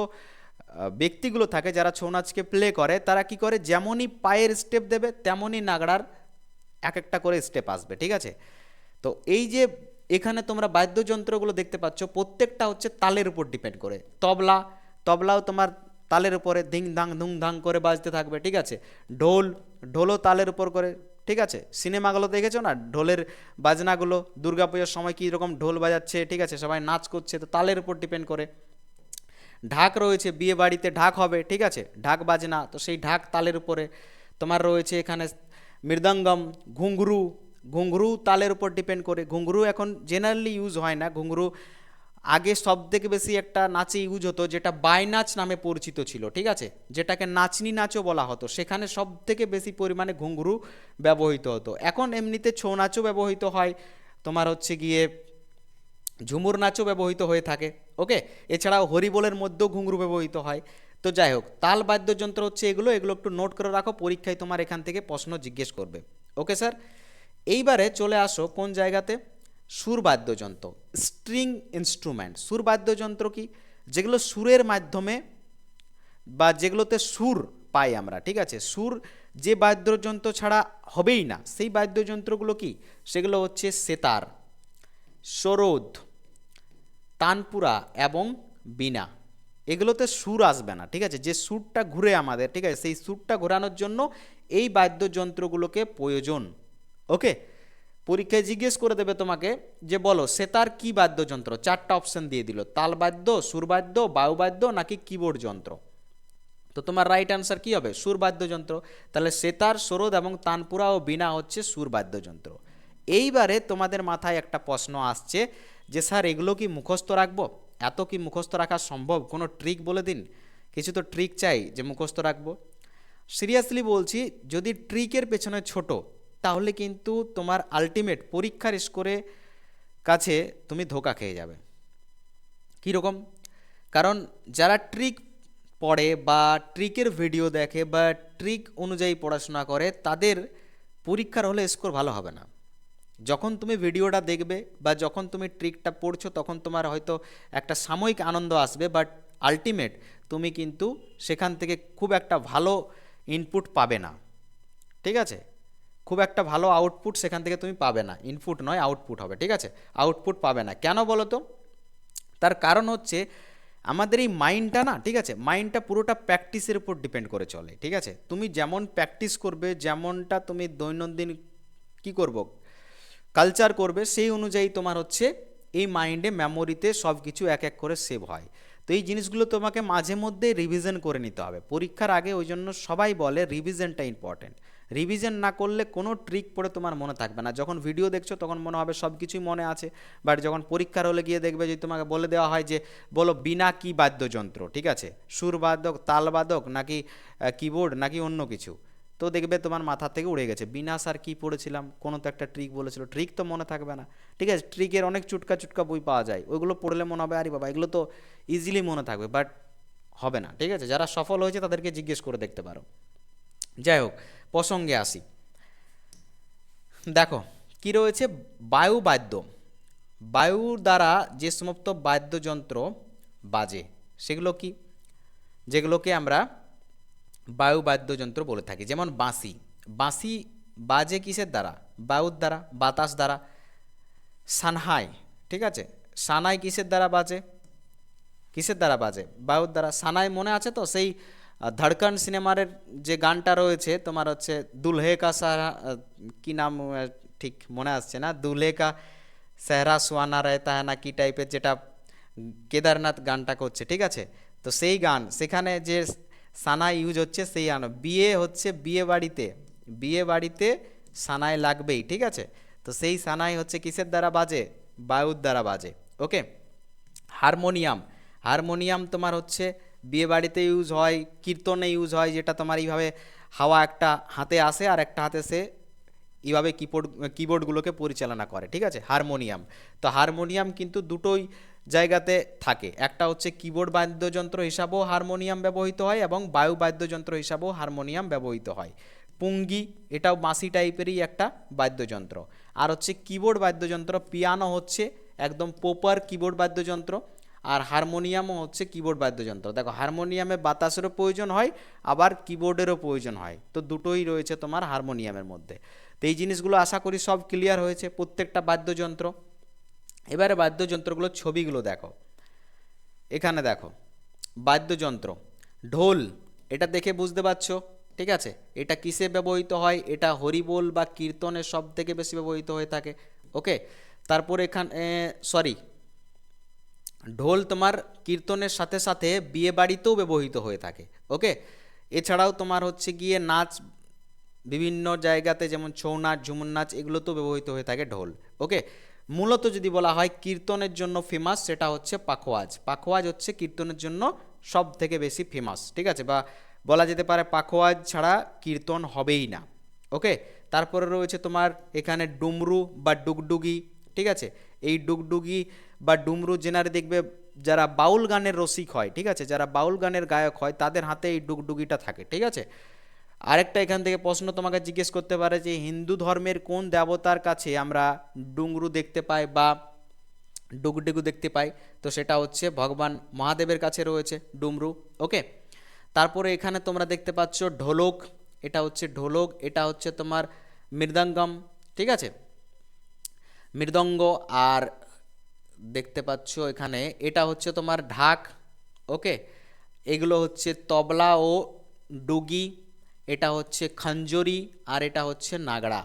ব্যক্তিগুলো থাকে যারা ছৌ নাচকে প্লে করে, তারা কি করে, যেমনই পায়ের স্টেপ দেবে তেমনই নাগড়ার এক একটা করে স্টেপ আসবে, ঠিক আছে। তো এই যে এখানে তোমরা বাদ্যযন্ত্রগুলো দেখতে পাচ্ছ, প্রত্যেকটা হচ্ছে তালের উপর ডিপেন্ড করে। তবলা, তবলাও তোমার তালের উপরে ধিং ধাং ধুং ধাং করে বাজতে থাকবে, ঠিক আছে। ঢোল, ঢোলও তালের উপর করে, ঠিক আছে। সিনেমাগুলো দেখেছো না, ঢোলের বাজনাগুলো দুর্গাপূজার সময় কী রকম ঢোল বাজাচ্ছে, ঠিক আছে, সবাই নাচ করছে, তো তালের উপর ডিপেন্ড করে। ঢাক রয়েছে, বিয়ে বাড়িতে ঢাক হবে, ঠিক আছে, ঢাক বাজনা, তো সেই ঢাক তালের উপরে। তোমার রয়েছে এখানে মৃদঙ্গম, ঘুঙরু, ঘুঙরু তালের উপর ডিপেন্ড করে। ঘুঙরু এখন জেনারেলি ইউজ হয় না, ঘুঙরু আগে সব থেকে বেশি একটা নাচে ইউজ হতো যেটা বাই নাচ নামে পরিচিত ছিল, ঠিক আছে, যেটাকে নাচনি নাচও বলা হতো, সেখানে সব থেকে বেশি পরিমাণে ঘুঙরু ব্যবহৃত হতো। এখন এমনিতে ছৌ নাচও ব্যবহৃত হয়, তোমার হচ্ছে গিয়ে ঝুমুর নাচও ব্যবহৃত হয়ে থাকে, ওকে। এছাড়াও হরিবোলের মধ্যেও ঘুঙরু ব্যবহৃত হয়। তো যাই হোক, তাল বাদ্যযন্ত্র হচ্ছে এগুলো, এগুলো একটু নোট করে রাখো, পরীক্ষায় তোমার এখান থেকে প্রশ্ন জিজ্ঞেস করবে, ওকে স্যার। এইবারে চলে আসো কোন জায়গাতে, সুর বাদ্যযন্ত্র, স্ট্রিং ইনস্ট্রুমেন্ট। সুর বাদ্যযন্ত্র কি, যেগুলো সুরের মাধ্যমে বা যেগুলোতে সুর পাই আমরা, ঠিক আছে, সুর যে বাদ্যযন্ত্র ছাড়া হবেই না সেই বাদ্যযন্ত্রগুলো কি, সেগুলো হচ্ছে সেতার, সরোদ, তানপুরা এবং বীণা। এগুলোতে সুর আসবে না, ঠিক আছে, যে সুরটা ঘুরে আমাদের, ঠিক আছে, সেই সুরটা ঘোরানোর জন্য এই বাদ্যযন্ত্রগুলোকে প্রয়োজন, ওকে। পরীক্ষায় জিজ্ঞেস করে দেবে তোমাকে যে বলো সেতার কি বাদ্যযন্ত্র, চারটা অপশন দিয়ে দিল, তালবাদ্য, সুরবাদ্য, বায়ুবাদ্য নাকি কিবোর্ড যন্ত্র। তো তোমার রাইট অ্যান্সার কি হবে, সুর বাদ্যযন্ত্র। তাহলে সেতার, সরোদ এবং তানপুরা ও বীণা হচ্ছে সুর বাদ্যযন্ত্র। এইবারে তোমাদের মাথায় একটা প্রশ্ন আসছে যে স্যার এগুলো কি মুখস্থ রাখবো, এত কি মুখস্থ রাখা সম্ভব, কোনো ট্রিক বলে দিন। কিছু তো ট্রিক চাই যে মুখস্থ রাখবো। সিরিয়াসলি বলছি, যদি ট্রিকের পেছনে ছোট, তাহলে কিন্তু তোমার আলটিমেট পরীক্ষার স্কোরে কাছে তুমি ধোকা খেয়ে যাবে। কীরকম, কারণ যারা ট্রিক পড়ে বা ট্রিকের ভিডিও দেখে বা ট্রিক অনুযায়ী পড়াশোনা করে, তাদের পরীক্ষার হলে স্কোর ভালো হবে না। যখন তুমি ভিডিওটা দেখবে বা যখন তুমি ট্রিকটা পড়ছো, তখন তোমার হয়তো একটা সাময়িক আনন্দ আসবে, বাট আলটিমেট তুমি কিন্তু সেখান থেকে খুব একটা ভালো ইনপুট পাবে না, ঠিক আছে, খুব একটা ভালো আউটপুট সেখান থেকে তুমি পাবে না। ইনপুট নয়, আউটপুট হবে, ঠিক আছে, আউটপুট পাবে না। কেন বলো তো, তার কারণ হচ্ছে আমাদের এই মাইন্ডটা না, ঠিক আছে, মাইন্ডটা পুরোটা প্র্যাকটিসের উপর ডিপেন্ড করে চলে, ঠিক আছে। তুমি যেমন প্র্যাকটিস করবে, যেমনটা তুমি দৈনন্দিন কি করব কালচার করবে, সেই অনুযায়ী তোমার হচ্ছে এই মাইন্ডে মেমোরিতে সব কিছু এক এক করে সেভ হয়। তো এই জিনিসগুলো তোমাকে মাঝে মধ্যে রিভিশন করে নিতে হবে পরীক্ষার আগে। ওই জন্য সবাই বলে রিভিশনটা ইম্পর্টেন্ট। রিভিশন না করলে কোনো ট্রিক পড়ে তোমার মনে থাকবে না। যখন ভিডিও দেখছো তখন মনে হবে সব কিছুই মনে আছে, বাট যখন পরীক্ষার হলে গিয়ে দেখবে যে তোমাকে বলে দেওয়া হয় যে বলো বীণা কি বাদ্যযন্ত্র, ঠিক আছে, সুরবাদক, তালবাদক নাকি কিবোর্ড নাকি অন্য কিছু, তো দেখবে তোমার মাথা থেকে উড়ে গেছে। বিনা স্যার কী পড়েছিলাম, কোনো তো একটা ট্রিক বলেছিল, ট্রিক তো মনে থাকবে না, ঠিক আছে। ট্রিকের অনেক চুটকা চুটকা বই পাওয়া যায়, ওইগুলো পড়লে মনে হবে আরে বাবা এগুলো তো ইজিলি মনে থাকবে, বাট হবে না, ঠিক আছে। যারা সফল হয়েছে তাদেরকে জিজ্ঞেস করে দেখতে পারো। যাই হোক, প্রসঙ্গে আসি। দেখো কি রয়েছে, বায়ুবাদ্য। বায়ুর দ্বারা যে সমস্ত বাদ্যযন্ত্র বাজে সেগুলো কি, যেগুলোকে আমরা বায়ুবাদ্যযন্ত্র বলে থাকি। যেমন বাঁশি, বাঁশি বাজে কিসের দ্বারা, বায়ুর দ্বারা, বাতাস দ্বারা। সানহাই, ঠিক আছে, সানাই কিসের দ্বারা বাজে, কিসের দ্বারা বাজে, বায়ুর দ্বারা। সানাই মনে আছে তো, সেই ধড়কন সিনেমার যে গানটা রয়েছে তোমার হচ্ছে দুলহে কা সারা, কি নাম ঠিক মনে আসছে না, দুলহে কা সেহরা সুয়ানা রহতা হ্যাঁ না কি টাইপের, যেটা কেদারনাথ গানটা করছে, ঠিক আছে। তো সেই গান, সেখানে যে সানাই ইউজ হচ্ছে সেই আনো, বিয়ে হচ্ছে বিয়ে বাড়িতে, বিয়ে বাড়িতে সানাই লাগবেই, ঠিক আছে। তো সেই সানাই হচ্ছে কিসের দ্বারা বাজে, বায়ুর দ্বারা বাজে, ওকে। হারমোনিয়াম, হারমোনিয়াম তোমার হচ্ছে বিয়ে বাড়িতে ইউজ হয়, কীর্তনে ইউজ হয়, যেটা তোমার এইভাবে হাওয়া একটা হাতে আসে আর একটা হাতে সে এইভাবে কিবোর্ডগুলোকে পরিচালনা করে, ঠিক আছে, হারমোনিয়াম। তো হারমোনিয়াম কিন্তু দুটোই জায়গাতে থাকে, একটা হচ্ছে কিবোর্ড বাদ্যযন্ত্র হিসাবেও হারমোনিয়াম ব্যবহৃত হয় এবং বায়ু বাদ্যযন্ত্র হিসাবেও হারমোনিয়াম ব্যবহৃত হয়। পুঙ্গি, এটাও বাঁশি টাইপেরই একটা বাদ্যযন্ত্র। আর হচ্ছে কিবোর্ড বাদ্যযন্ত্র, পিয়ানো হচ্ছে একদম প্রপার কিবোর্ড বাদ্যযন্ত্র, আর হারমোনিয়ামও হচ্ছে কিবোর্ড বাদ্যযন্ত্র। দেখো হারমোনিয়ামে বাতাসেরও প্রয়োজন হয়, আবার কিবোর্ডেরও প্রয়োজন হয়, তো দুটোই রয়েছে তোমার হারমোনিয়ামের মধ্যে। তো এই জিনিসগুলো আশা করি সব ক্লিয়ার হয়েছে, প্রত্যেকটা বাদ্যযন্ত্র। এবারে বাদ্যযন্ত্রগুলোর ছবিগুলো দেখো, এখানে দেখো বাদ্যযন্ত্র, ঢোল, এটা দেখে বুঝতে পারছো, ঠিক আছে? এটা কিসে ব্যবহৃত হয়? এটা হরিবোল বা কীর্তনের সব থেকে বেশি ব্যবহৃত হয়ে থাকে। ওকে, তারপর এখানে সরি, ঢোল তোমার কীর্তনের সাথে সাথে বিয়ে বাড়িতেও ব্যবহৃত হয়ে থাকে। ওকে, এছাড়াও তোমার হচ্ছে গিয়ে নাচ, বিভিন্ন জায়গাতে যেমন ছৌ নাচ, ঝুমুর নাচ, এগুলোতেও ব্যবহৃত হয়ে থাকে ঢোল। ওকে, মূলত যদি বলা হয় কীর্তনের জন্য ফেমাস, সেটা হচ্ছে পাখোয়াজ। পাখোয়াজ হচ্ছে কীর্তনের জন্য সব থেকে বেশি ফেমাস, ঠিক আছে? বা বলা যেতে পারে পাখোয়াজ ছাড়া কীর্তন হবেই না। ওকে, তারপরে রয়েছে তোমার এখানে ডুমরু বা ডুগডুগি, ঠিক আছে? এই ডুগডুগি বা ডুমরু জেনারে দেখবে যারা বাউল গানের রসিক হয়, ঠিক আছে, যারা বাউল গানের গায়ক হয় তাদের হাতে এই ডুগডুগিটা থাকে, ঠিক আছে? আরেকটা এখান থেকে প্রশ্ন তোমাকে জিজ্ঞেস করতে পারে যে হিন্দু ধর্মের কোন দেবতার কাছে আমরা ডুংরু দেখতে পাই বা ডুগডুগু দেখতে পাই? তো সেটা হচ্ছে ভগবান মহাদেবের কাছে রয়েছে ডুমরু। ওকে, তারপরে এখানে তোমরা দেখতে পাচ্ছ ঢোলক, এটা হচ্ছে ঢোলক, এটা হচ্ছে তোমার মৃদঙ্গম, ঠিক আছে, মৃদঙ্গ। আর দেখতে পাচ্ছ এখানে এটা হচ্ছে তোমার ঢাক। ওকে, এগুলো হচ্ছে তবলা ও ডুগি, এটা হচ্ছে খঞ্জরি, আর এটা হচ্ছে নাগড়া।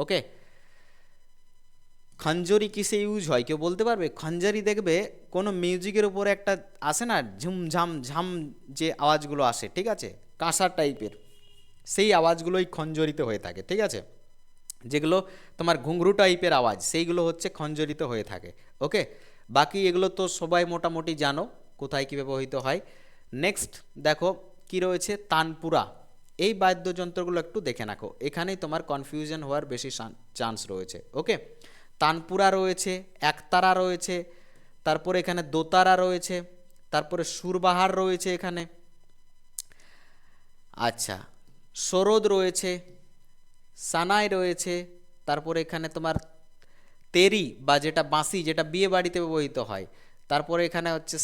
ওকে, খঞ্জরি কিসে ইউজ হয় কেউ বলতে পারবে? খঞ্জরি দেখবে কোনো মিউজিকের উপরে একটা আসে না, ঝুমঝাম ঝাম, যে আওয়াজগুলো আসে, ঠিক আছে, কাঁসার টাইপের, সেই আওয়াজগুলোই খঞ্জরিতে হয়ে থাকে, ঠিক আছে? যেগুলো তোমার ঘুঙরু টাইপের আওয়াজ, সেইগুলো হচ্ছে খঞ্জরিত হয়ে থাকে। ওকে, বাকি এগুলো তো সবাই মোটামুটি জানো কোথায় কী ব্যবহৃত হয়। নেক্সট দেখো কি রয়েছে, তানপুরা। এই বাদ্যযন্ত্রগুলো একটু দেখে রাখো, এখানেই তোমার কনফিউশন হওয়ার বেশি চান্স রয়েছে। ওকে, তানপুরা রয়েছে, একতারা রয়েছে, তারপরে এখানে দোতারা রয়েছে, তারপরে সুরবাহার রয়েছে এখানে, আচ্ছা, সরোদ রয়েছে, সানাই রয়েছে, তারপরে এখানে তোমার তেরি বা যেটা বাঁশি, যেটা বিয়ে বাড়িতে ব্যবহৃত হয়, তারপরে এখানে হচ্ছে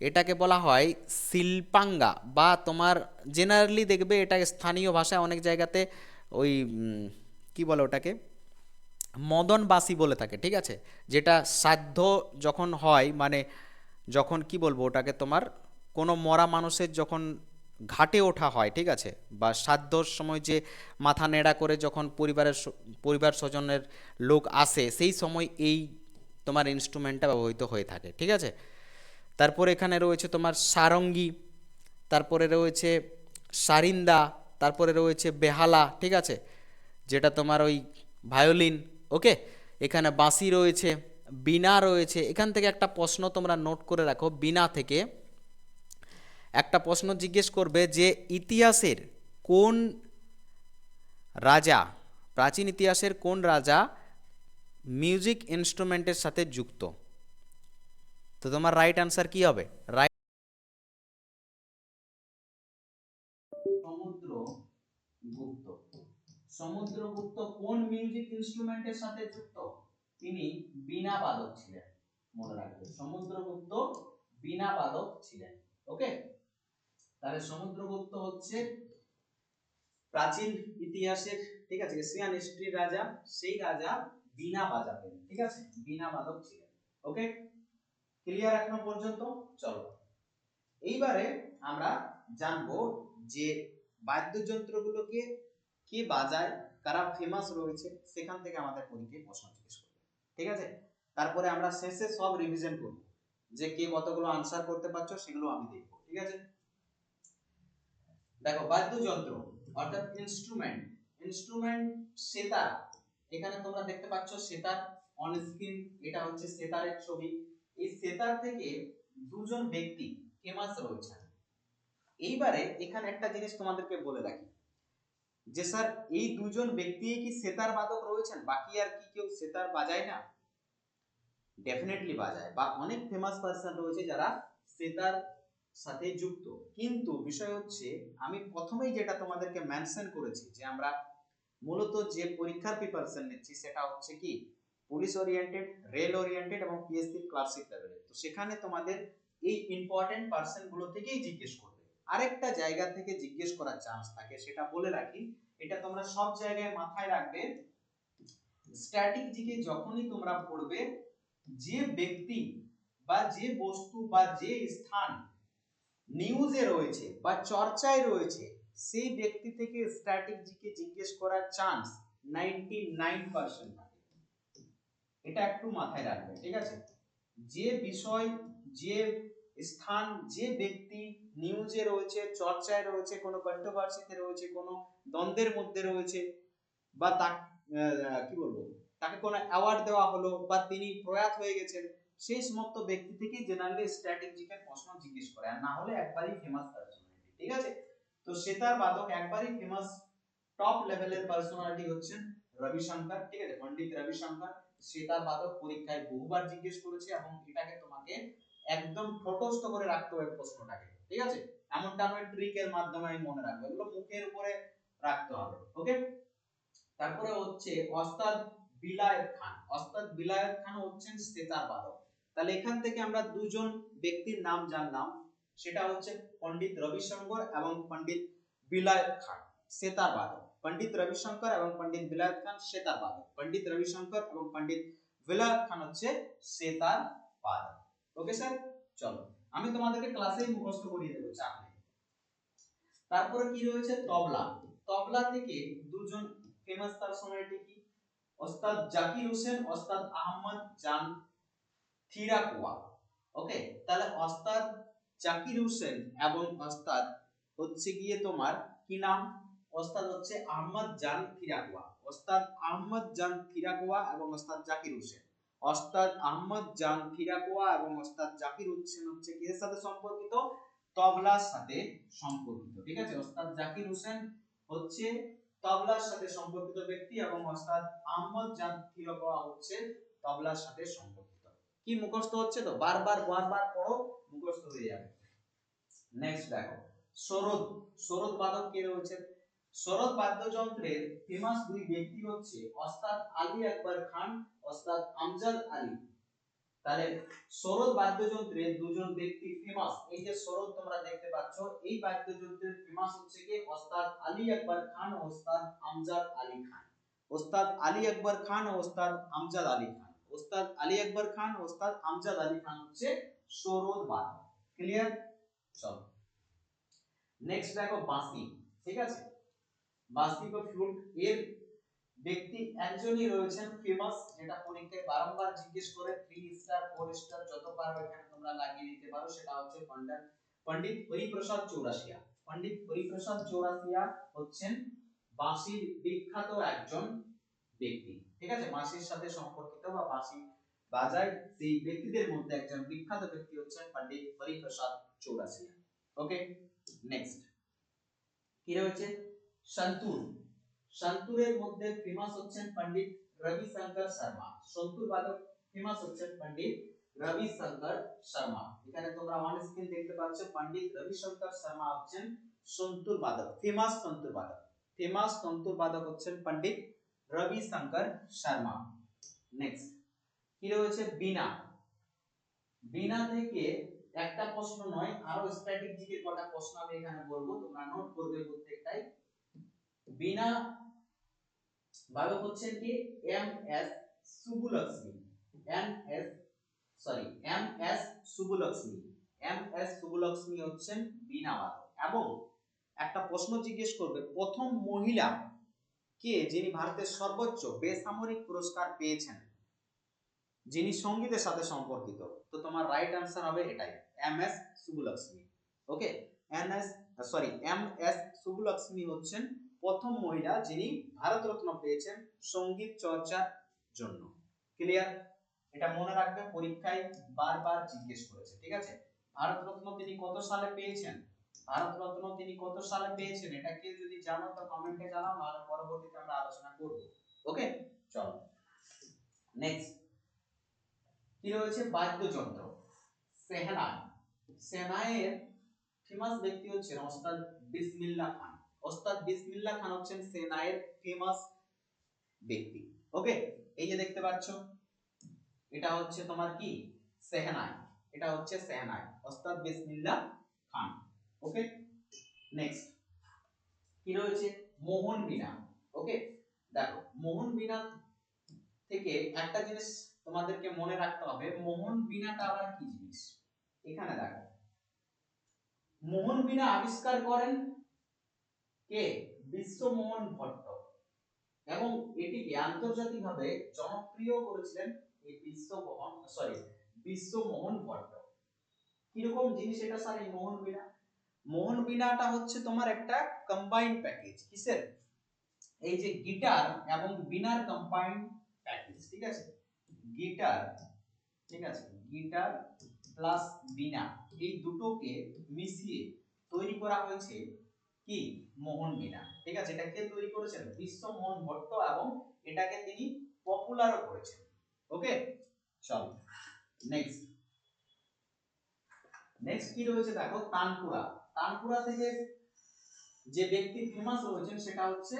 এটাকে বলা হয় শিল্পাঙ্গা, বা তোমার জেনারেলি দেখবে এটা স্থানীয় ভাষায় অনেক জায়গাতে ওই কি বলে ওটাকে, মদন বাঁশি বলে থাকে, ঠিক আছে? যেটা শ্রাদ্ধ যখন হয়, মানে যখন কি বলবো ওটাকে, তোমার কোনো মরা মানুষের যখন ঘাটে ওঠা হয়, ঠিক আছে, বা শ্রাদ্ধর সময় যে মাথা নেড়া করে যখন পরিবার স্বজনের লোক আসে, সেই সময় এই তোমার ইনস্ট্রুমেন্টটা ব্যবহৃত হয়ে থাকে, ঠিক আছে? তারপর এখানে রয়েছে তোমার সারঙ্গি, তারপরে রয়েছে সারিন্দা, তারপরে রয়েছে বেহালা, ঠিক আছে, যেটা তোমার ওই ভায়োলিন। ওকে, এখানে বাঁশি রয়েছে, বীণা রয়েছে। এখান থেকে একটা প্রশ্ন তোমরা নোট করে রাখো, বীণা থেকে একটা প্রশ্ন জিজ্ঞেস করবে যে ইতিহাসের কোন রাজা, প্রাচীন ইতিহাসের কোন রাজা মিউজিক ইনস্ট্রুমেন্টের সাথে যুক্ত? তো তোমার রাইট আনসার কি হবে? রাইট, সমুদ্রগুপ্ত। সমুদ্রগুপ্ত কোন মিউজিক ইনস্ট্রুমেন্টের সাথে যুক্ত? তিনি বীণা বাদক ছিলেন, মনে রাখবে, সমুদ্রগুপ্ত বীণা বাদক ছিলেন। ওকে, তাহলে সমুদ্রগুপ্ত হচ্ছে প্রাচীন ইতিহাসের, ঠিক আছে, এশিয়ান হিস্ট্রির রাজা, সেই রাজা বীণা বাজাতেন, ঠিক আছে, বীণা বাদক ছিলেন। ওকে, ক্লিয়ার এখনো পর্যন্ত? চলো এইবারে আমরা জানবো যে বাদ্যযন্ত্রগুলোকে কে বাজায়, কারা ফেমাস রয়েছে, সেখান থেকে আমাদের পরীক্ষায় প্রশ্ন জিজ্ঞেস করবে, ঠিক আছে? তারপরে আমরা শেষে সব রিভিশন করব, যে কে কতগুলো আনসার করতে পারছো সেগুলো আমি দেখবো, ঠিক আছে? দেখো বাদ্যযন্ত্র অর্থাৎ ইনস্ট্রুমেন্ট, ইনস্ট্রুমেন্ট সেতার, এখানে তোমরা দেখতে পাচ্ছ সেতার অন স্ক্রিন, এটা হচ্ছে সেতারের ছবি। এই সেতার থেকে দুজন ব্যক্তি ফেমাস রয়েছে। এইবারে এখানে একটা জিনিস তোমাদেরকে বলে রাখি যে স্যার এই দুজন ব্যক্তি কি সেতার বাদক রয়েছেন, বাকি আর কি কেউ সেতার বাজায় না? ডেফিনেটলি বাজায়, বা অনেক ফেমাস পারসন রয়েছে যারা সেতার সাথে যুক্ত। কিন্তু বিষয় হচ্ছে আমি প্রথমেই যেটা তোমাদেরকে মেনশন করেছি যে আমরা মূলত যে পরীক্ষার প্রিপারেশন নিচ্ছি সেটা হচ্ছে কি পুলিশ ওরিয়েন্টেড, রেল ওরিয়েন্টেড এবং পিএসসি ক্লার্কশিপ লেভেলের। তো সেখানে তোমাদের এই ইম্পর্টেন্ট পার্সন গুলো থেকেই জিজ্ঞেস করবে, আরেকটা জায়গা থেকে জিজ্ঞেস করার চান্স থাকে, সেটা বলে রাখি, এটা তোমরা সব জায়গায় মাথায় রাখবে। স্ট্যাটিক জিকে যখনই তোমরা পড়বে, যে ব্যক্তি বা যে বস্তু বা যে স্থান নিউজে রয়েছে বা চর্চায় রয়েছে সেই ব্যক্তি থেকে স্ট্র্যাটেজিকে জিজ্ঞেস করার চান্স 99% থাকে। এটা একটু মাথায় রাখবে, ঠিক আছে? যে বিষয়, যে স্থান, যে ব্যক্তি নিউজে রয়েছে, চর্চায় রয়েছে, কোনো কন্ট্রোভার্সিতে রয়েছে, কোনো দ্বন্দ্বের মধ্যে রয়েছে, বা তা কি বলবো, তাকে কোনো অ্যাওয়ার্ড দেওয়া হলো বা তিনি প্রয়াত হয়ে গেছেন, সেই সমস্ত ব্যক্তি থেকে জেনারেলি স্ট্র্যাটেজিক্যাল প্রশ্ন জিজ্ঞেস করে, আর না হলে একবারই ফেমাস পার্সোনালিটি, ঠিক আছে? তো সেতার বাদক একবারই ফেমাস টপ লেভেলের পার্সোনালিটি হচ্ছেন রবিশঙ্কর, ঠিক আছে? পণ্ডিত রবিশঙ্কর সেতার বাদক পরীক্ষায় বহুবার জিজ্ঞেস করেছে, এবং এটাকে তোমাকে একদম ঠোঁটস্থ করে রাখতে হবে প্রশ্নটাকে, ঠিক আছে? এমনটা নয় ট্রিকের মাধ্যমে মনে রাখবে, এগুলো মুখের উপরে রাখতে হবে, ওকে? তারপরে হচ্ছে ওস্তাদ বিলায়েত খান। ওস্তাদ বিলায়েত খান হচ্ছেন সেতার বাদক। তাহলে এখান থেকে আমরা দুজন ব্যক্তির নাম জানলাম, সেটা হচ্ছে পণ্ডিত রবিশঙ্কর এবং পণ্ডিত বিলায়েত খান সেতার বাদক। পণ্ডিত রবিশঙ্কর এবং পণ্ডিত বিলায়েত খান সেতার বাদক। পণ্ডিত রবিশঙ্কর এবং পণ্ডিত বিলায়েত খান হচ্ছে সেতার বাদক। ওকে স্যার, চলো আমি তোমাদেরকে ক্লাসেই মুখস্থ করিয়ে দেবো, চাপ নেই। তারপরে কি রয়েছে, তবলা। তবলা থেকে দুজন ফেমাস পার্সোনালিটি কি, ওস্তাদ জাকির হোসেন, ওস্তাদ আহমদ জান থিরাকুয়া। ওকে, তাহলে ওস্তাদ জাকির হোসেন এবং ওস্তাদ হচ্ছে গিয়ে তোমার কি নাম, ওস্তাদ হচ্ছে আহমদ জান থিরাকুয়া। ওস্তাদ আহমদ জান থিরাকুয়া এবং ওস্তাদ জাকির হোসেন। ওস্তাদ আহমদ জান থিরাকুয়া এবং ওস্তাদ জাকির হোসেন হচ্ছে কিসের সাথে সম্পর্কিত, তবলার সাথে সম্পর্কিত, ঠিক আছে? ওস্তাদ জাকির হোসেন হচ্ছে তবলার সাথে সম্পর্কিত ব্যক্তি, এবং ওস্তাদ আহমদ জান থিরাকুয়া হচ্ছে তবলার সাথে সম্পর্কিত। কি মুখস্থ হচ্ছে তো, বারবার বারবার পড়ো, মুখস্থ হয়ে যাবে। নেক্সট দেখো, সরোদ। সরোদ বাদক কে রয়েছে? সরোদ বাদ্যযন্ত্রের ফেমাস দুই ব্যক্তি হচ্ছে ওস্তাদ আলী আকবর খান, ওস্তাদ আমজাদ আলী। তাহলে সরোদ বাদ্যযন্ত্রের দুজন ব্যক্তি ফেমাস, এই যে সরোদ তোমরা দেখতে পাচ্ছ, এই বাদ্যযন্ত্রের ফেমাস হচ্ছে কি ওস্তাদ আলী আকবর খান ও ওস্তাদ আমজাদ আলী খান। ওস্তাদ আলী আকবর খান ও ওস্তাদ আমজাদ আলী খান। ওস্তাদ আলী আকবর খান ও ওস্তাদ আমজাদ আলী খান হচ্ছে সরোদ বাদক। ক্লিয়ার? চলো নেক্সট দেখো, বাঁশি, ঠিক আছে? বাঁশি বা ফ্লুট এর ব্যক্তি একজনই রয়েছেন ফেমাস, যেটা পরীক্ষায় বারংবার জিজ্ঞেস করে, 3 স্টার 4 স্টার যত পারো এখানে তোমরা লাগিয়ে দিতে পারো, সেটা হচ্ছে পণ্ডিত হরিপ্রসাদ চৌরাসিয়া। পণ্ডিত হরিপ্রসাদ চৌরাসিয়া হচ্ছেন বাঁশির বিখ্যাত একজন ব্যক্তি, ঠিক আছে? বাঁশির সাথে সম্পর্কিত বা বাঁশি বাজায় সেই ব্যক্তিদের মধ্যে একজন বিখ্যাত ব্যক্তি হচ্ছেন পণ্ডিত হরিপ্রসাদ চৌরাসিয়া। ওকে, নেক্সট কি রয়েছে, সন্তুর। সন্তুরের মধ্যে ফেমাস হচ্ছেন পণ্ডিত রবিশঙ্কর শর্মা। সন্তুর বাদক ফেমাস হচ্ছেন পণ্ডিত রবিশঙ্কর শর্মা। এখানে তোমরা অন স্ক্রিন দেখতে পাচ্ছ, পণ্ডিত রবিশঙ্কর শর্মা হচ্ছেন সন্তুর বাদক, ফেমাস সন্তুর বাদক। ফেমাস সন্তুর বাদক হচ্ছেন পণ্ডিত রবিশঙ্কর শর্মা। নেক্সট কি রয়েছে, বীণা। বীণা থেকে একটা প্রশ্ন নয়, আরো স্ট্র্যাটেজিকের কটা প্রশ্ন আমি এখানে বলবো, তোমরা নোট করবে প্রত্যেকটাই। বীণা বাদক হচ্ছেন কি M S Subbulakshmi. M S M S Subbulakshmi. M S Subbulakshmi হচ্ছেন বীণা বাদক। এবং একটা প্রশ্ন জিজ্ঞেস করবে, প্রথম মহিলা কে যিনি ভারতের সর্বোচ্চ বেসামরিক পুরস্কার পেয়েছেন, যিনি সঙ্গীতের সাথে সম্পর্কিত? তো তোমার রাইট আনসার হবে এটাই, এম এস সুবুলক্ষ্মী। ওকে, এম এস সুবুলক্ষ্মী হচ্ছেন প্রথম মহিলা যিনি ভারতরত্ন পেয়েছেন সঙ্গীত চর্চার জন্য। ক্লিয়ার? এটা মনে রাখবে, পরীক্ষায় বারবার জিজ্ঞেস করেছে, ঠিক আছে? ভারতরত্ন তিনি কত সালে পেয়েছেন? ভারতরত্ন তিনি কত সালে পেয়েছেন, এটা কি যদি জানো তো কমেন্টে জানাও, নাহলে পরবর্তীতে আমরা আলোচনা করব। ওকে, চলো নেক্সট কি রয়েছে, বাদ্যযন্ত্র। সেহনাই। সেহনাইয়ের ফেমাস ব্যক্তি হচ্ছেন ওস্তাদ বিসমিল্লাহ খান। ওস্তাদ বিসমিল্লাহ খান হচ্ছেন সেহনাইয়ের ফেমাস ব্যক্তি। ওকে, এই যে দেখতে পাচ্ছ, এটা হচ্ছে তোমার কি সেহনাই, এটা হচ্ছে সেহনাই, ওস্তাদ বিসমিল্লাহ খান। ওকে, নেক্সট কি রয়েছে, মোহন বীণা। ওকে, দেখো মোহন বীণা থেকে একটা জিনিস তোমাদেরকে মনে রাখতে হবে, মোহন বীণাটা আবার কি জিনিস। এখানে দেখো, মোহন বীণা আবিষ্কার করেন কে? বিশ্বমোহন ভট্ট, এবং এটিকে আন্তর্জাতিকভাবে জনপ্রিয় করেছিলেন এই বিশ্বমোহন ভট্ট। কিরকম জিনিস এটা স্যার এই মোহন বীণা? মোহন বীণাটা হচ্ছে তোমার একটা কম্বাইন্ড প্যাকেজ, কিসের? এই যে গিটার এবং বীণার কম্বাইন্ড প্যাকেজ, ঠিক আছে? গিটার, ঠিক আছে, গিটার প্লাস বীণা এই দুটোকে মিশিয়ে তৈরি করা হয়েছে কি? মোহন বীণা, ঠিক আছে? এটা কে তৈরি করেছেন? বিশ্বমোহন ভট্ট, এবং এটাকে তিনি পপুলারও করেছেন। ওকে, চলো নেক্সট। নেক্সট কি রয়েছে দেখো, তানপুরা। তানপুরা থেকে যে ব্যক্তি ফেমাস রয়েছেন সেটা হচ্ছে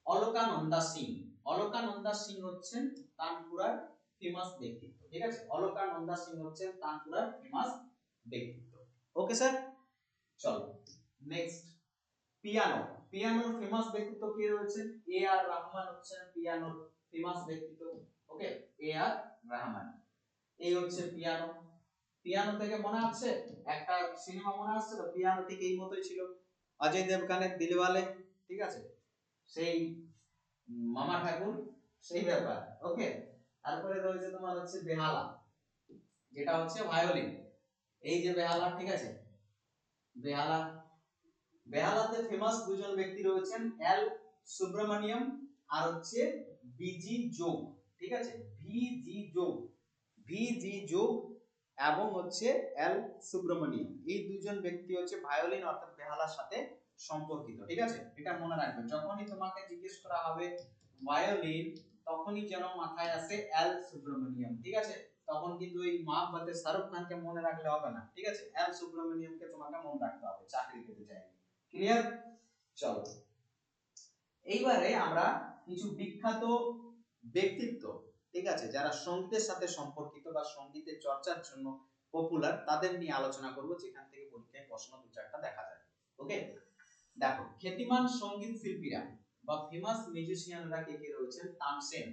অলকানন্দা সিং। অলকানন্দা সিং হচ্ছেন তানপুরার ফেমাস ব্যক্তিত্ব, ঠিক আছে? অলকানন্দা সিং হচ্ছেন তানপুরার ফেমাস ব্যক্তিত্ব। ওকে স্যার, চলো নেক্সট। পিয়ানো। পিয়ানোর ফেমাস ব্যক্তিত্ব কে রয়েছেন? এ আর রহমান হচ্ছেন পিয়ানোর ফেমাস ব্যক্তিত্ব। ওকে, এ আর রহমান, এই হচ্ছে পিয়ানো। পিয়ানো থেকে মনে আছে একটা সিনেমা মনে আসছে তো, পিয়ানো ঠিক এই মতোই ছিল, অজয় দেবগানের দিলওয়ালে, ঠিক আছে? সেই মামা ঠাকুর, সেই ব্যাপার। ওকে, তারপরে রয়েছে তোমার হচ্ছে বেহালা, যেটা হচ্ছে ভায়োলিন, এই যে বেহালা, ঠিক আছে? বেহালা, বেহালাতে ফেমাস দুজন ব্যক্তি রয়েছেন, এল সুব্রমণিয়াম আর হচ্ছে বিজি যোগ, ঠিক আছে? ভিজি যোগ এবং হচ্ছে এল সুব্রমণিয়াম, এই দুজন ব্যক্তি হচ্ছে ভায়োলিন অর্থাৎ বেহালার সাথে সম্পর্কিত, ঠিক আছে? এটা মনে রাখবে, যখনই তোমাকে জিজ্ঞেস করা হবে ভায়োলিন, তখনই যেন মাথায় আসে এল সুব্রমণিয়াম, ঠিক আছে? তখন কিন্তু ওই মহাভারতে শাহরুখ খানকে মনে রাখলে হবে না, ঠিক আছে? এল সুব্রমণিয়ামকে তোমাকে মনে রাখতে হবে চাকরি পেতে চাইলে। ক্লিয়ার? চলো এইবারে আমরা কিছু বিখ্যাত ব্যক্তিত্ব, ঠিক আছে, যারা সঙ্গীতের সাথে সম্পর্কিত বা সঙ্গীতের চর্চার জন্য পপুলার, তাদের নিয়ে আলোচনা করব, যেখান থেকে পরীক্ষায় প্রশ্ন দু চারটা দেখা যায়। ওকে, দেখো খ্যাতিমান সঙ্গীত শিল্পীরা বা ফেমাস মিউজিশিয়ানরা কে কে রয়েছেন? তানসেন।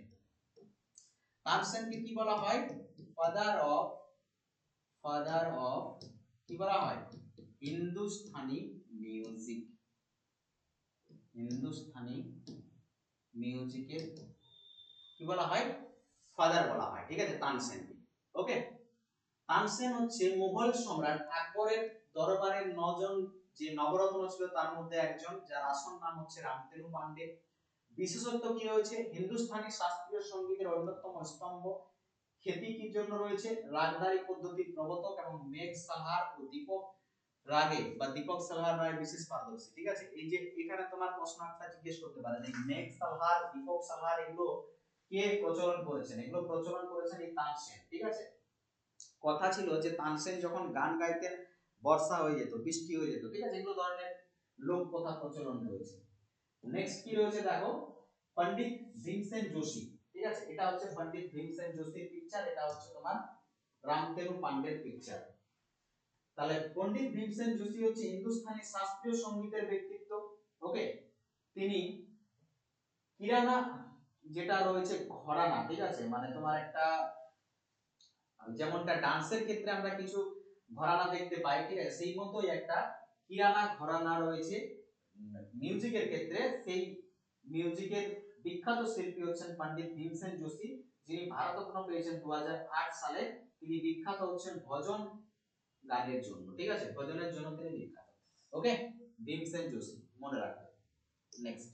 তানসেনকে কি বলা হয়? ফাদার অফ কি বলা হয়? হিন্দুস্তানি মিউজিক। হিন্দুস্তানি মিউজিকের কি বলা হয়? ফাদার বলা হয়, ঠিক আছে? তানসেন। ওকে, তানসেন হচ্ছে মুঘল সম্রাট আকবরের দরবারের 9 জন যে নবরত্ন ছিল তার মধ্যে একজন, যার আসল নাম হচ্ছে রামতেনু পান্ডে। বিশেষত্ব কি রয়েছে? হিন্দুস্তানি শাস্ত্রীয় সঙ্গীতের অন্যতম স্তম্ভ। খ্যাতি কি জন্য রয়েছে? রাগদারি পদ্ধতির প্রবর্তক এবং মেঘ সাহার ও দীপক রাগে বা দীপক সালহার রায় বিশেষ পারদর্শী, ঠিক আছে? এই যে এখানে তোমার প্রশ্ন একটা জিজ্ঞেস করতে পারে যে মেঘ সালহার, দীপক সালহার এগুলো কে প্রচলন করেছেন? এগুলো প্রচলন করেছেন এই তানসেন, ঠিক আছে? কথা ছিল যে তানসেন যখন গান গাইতেন বর্ষা হয়ে যেত, বৃষ্টি হয়ে যেত, ঠিক আছে? এগুলো ধরনের লোক কথা প্রচলন রয়েছে। নেক্সট কি রয়েছে দেখো, পণ্ডিত ভীমসেন যোশী, ঠিক আছে? এটা হচ্ছে পণ্ডিত ভীমসেন যোশীর পিকচার, এটা হচ্ছে তোমার রামতেনু পান্ডের পিকচার। তাহলে পণ্ডিত ভীমসেন যোশী হচ্ছে হিন্দুস্তানি শাস্ত্রীয় সঙ্গীতের ব্যক্তিত্ব। ওকে, তিনি কিরানা যেটা রয়েছে ঘরানা, ঠিক আছে, মানে তোমার একটা যেমনটা ডান্সের ক্ষেত্রে আমরা কিছু ঘরানা দেখতে পাই, ঠিক আছে, সেই মতোই একটা কিরানা ঘরানা রয়েছে মিউজিকের ক্ষেত্রে। সেই মিউজিকের বিখ্যাত শিল্পী হচ্ছেন পণ্ডিত ভীমসেন যোশী, যিনি ভারতরত্ন পেয়েছেন 2008 সালে। তিনি বিখ্যাত হচ্ছেন ভজন গানের জন্য, ঠিক আছে? ভজনের জন্য তিনি বিখ্যাত। ওকে, ভীমসেন যোশী মনে রাখবে। নেক্সট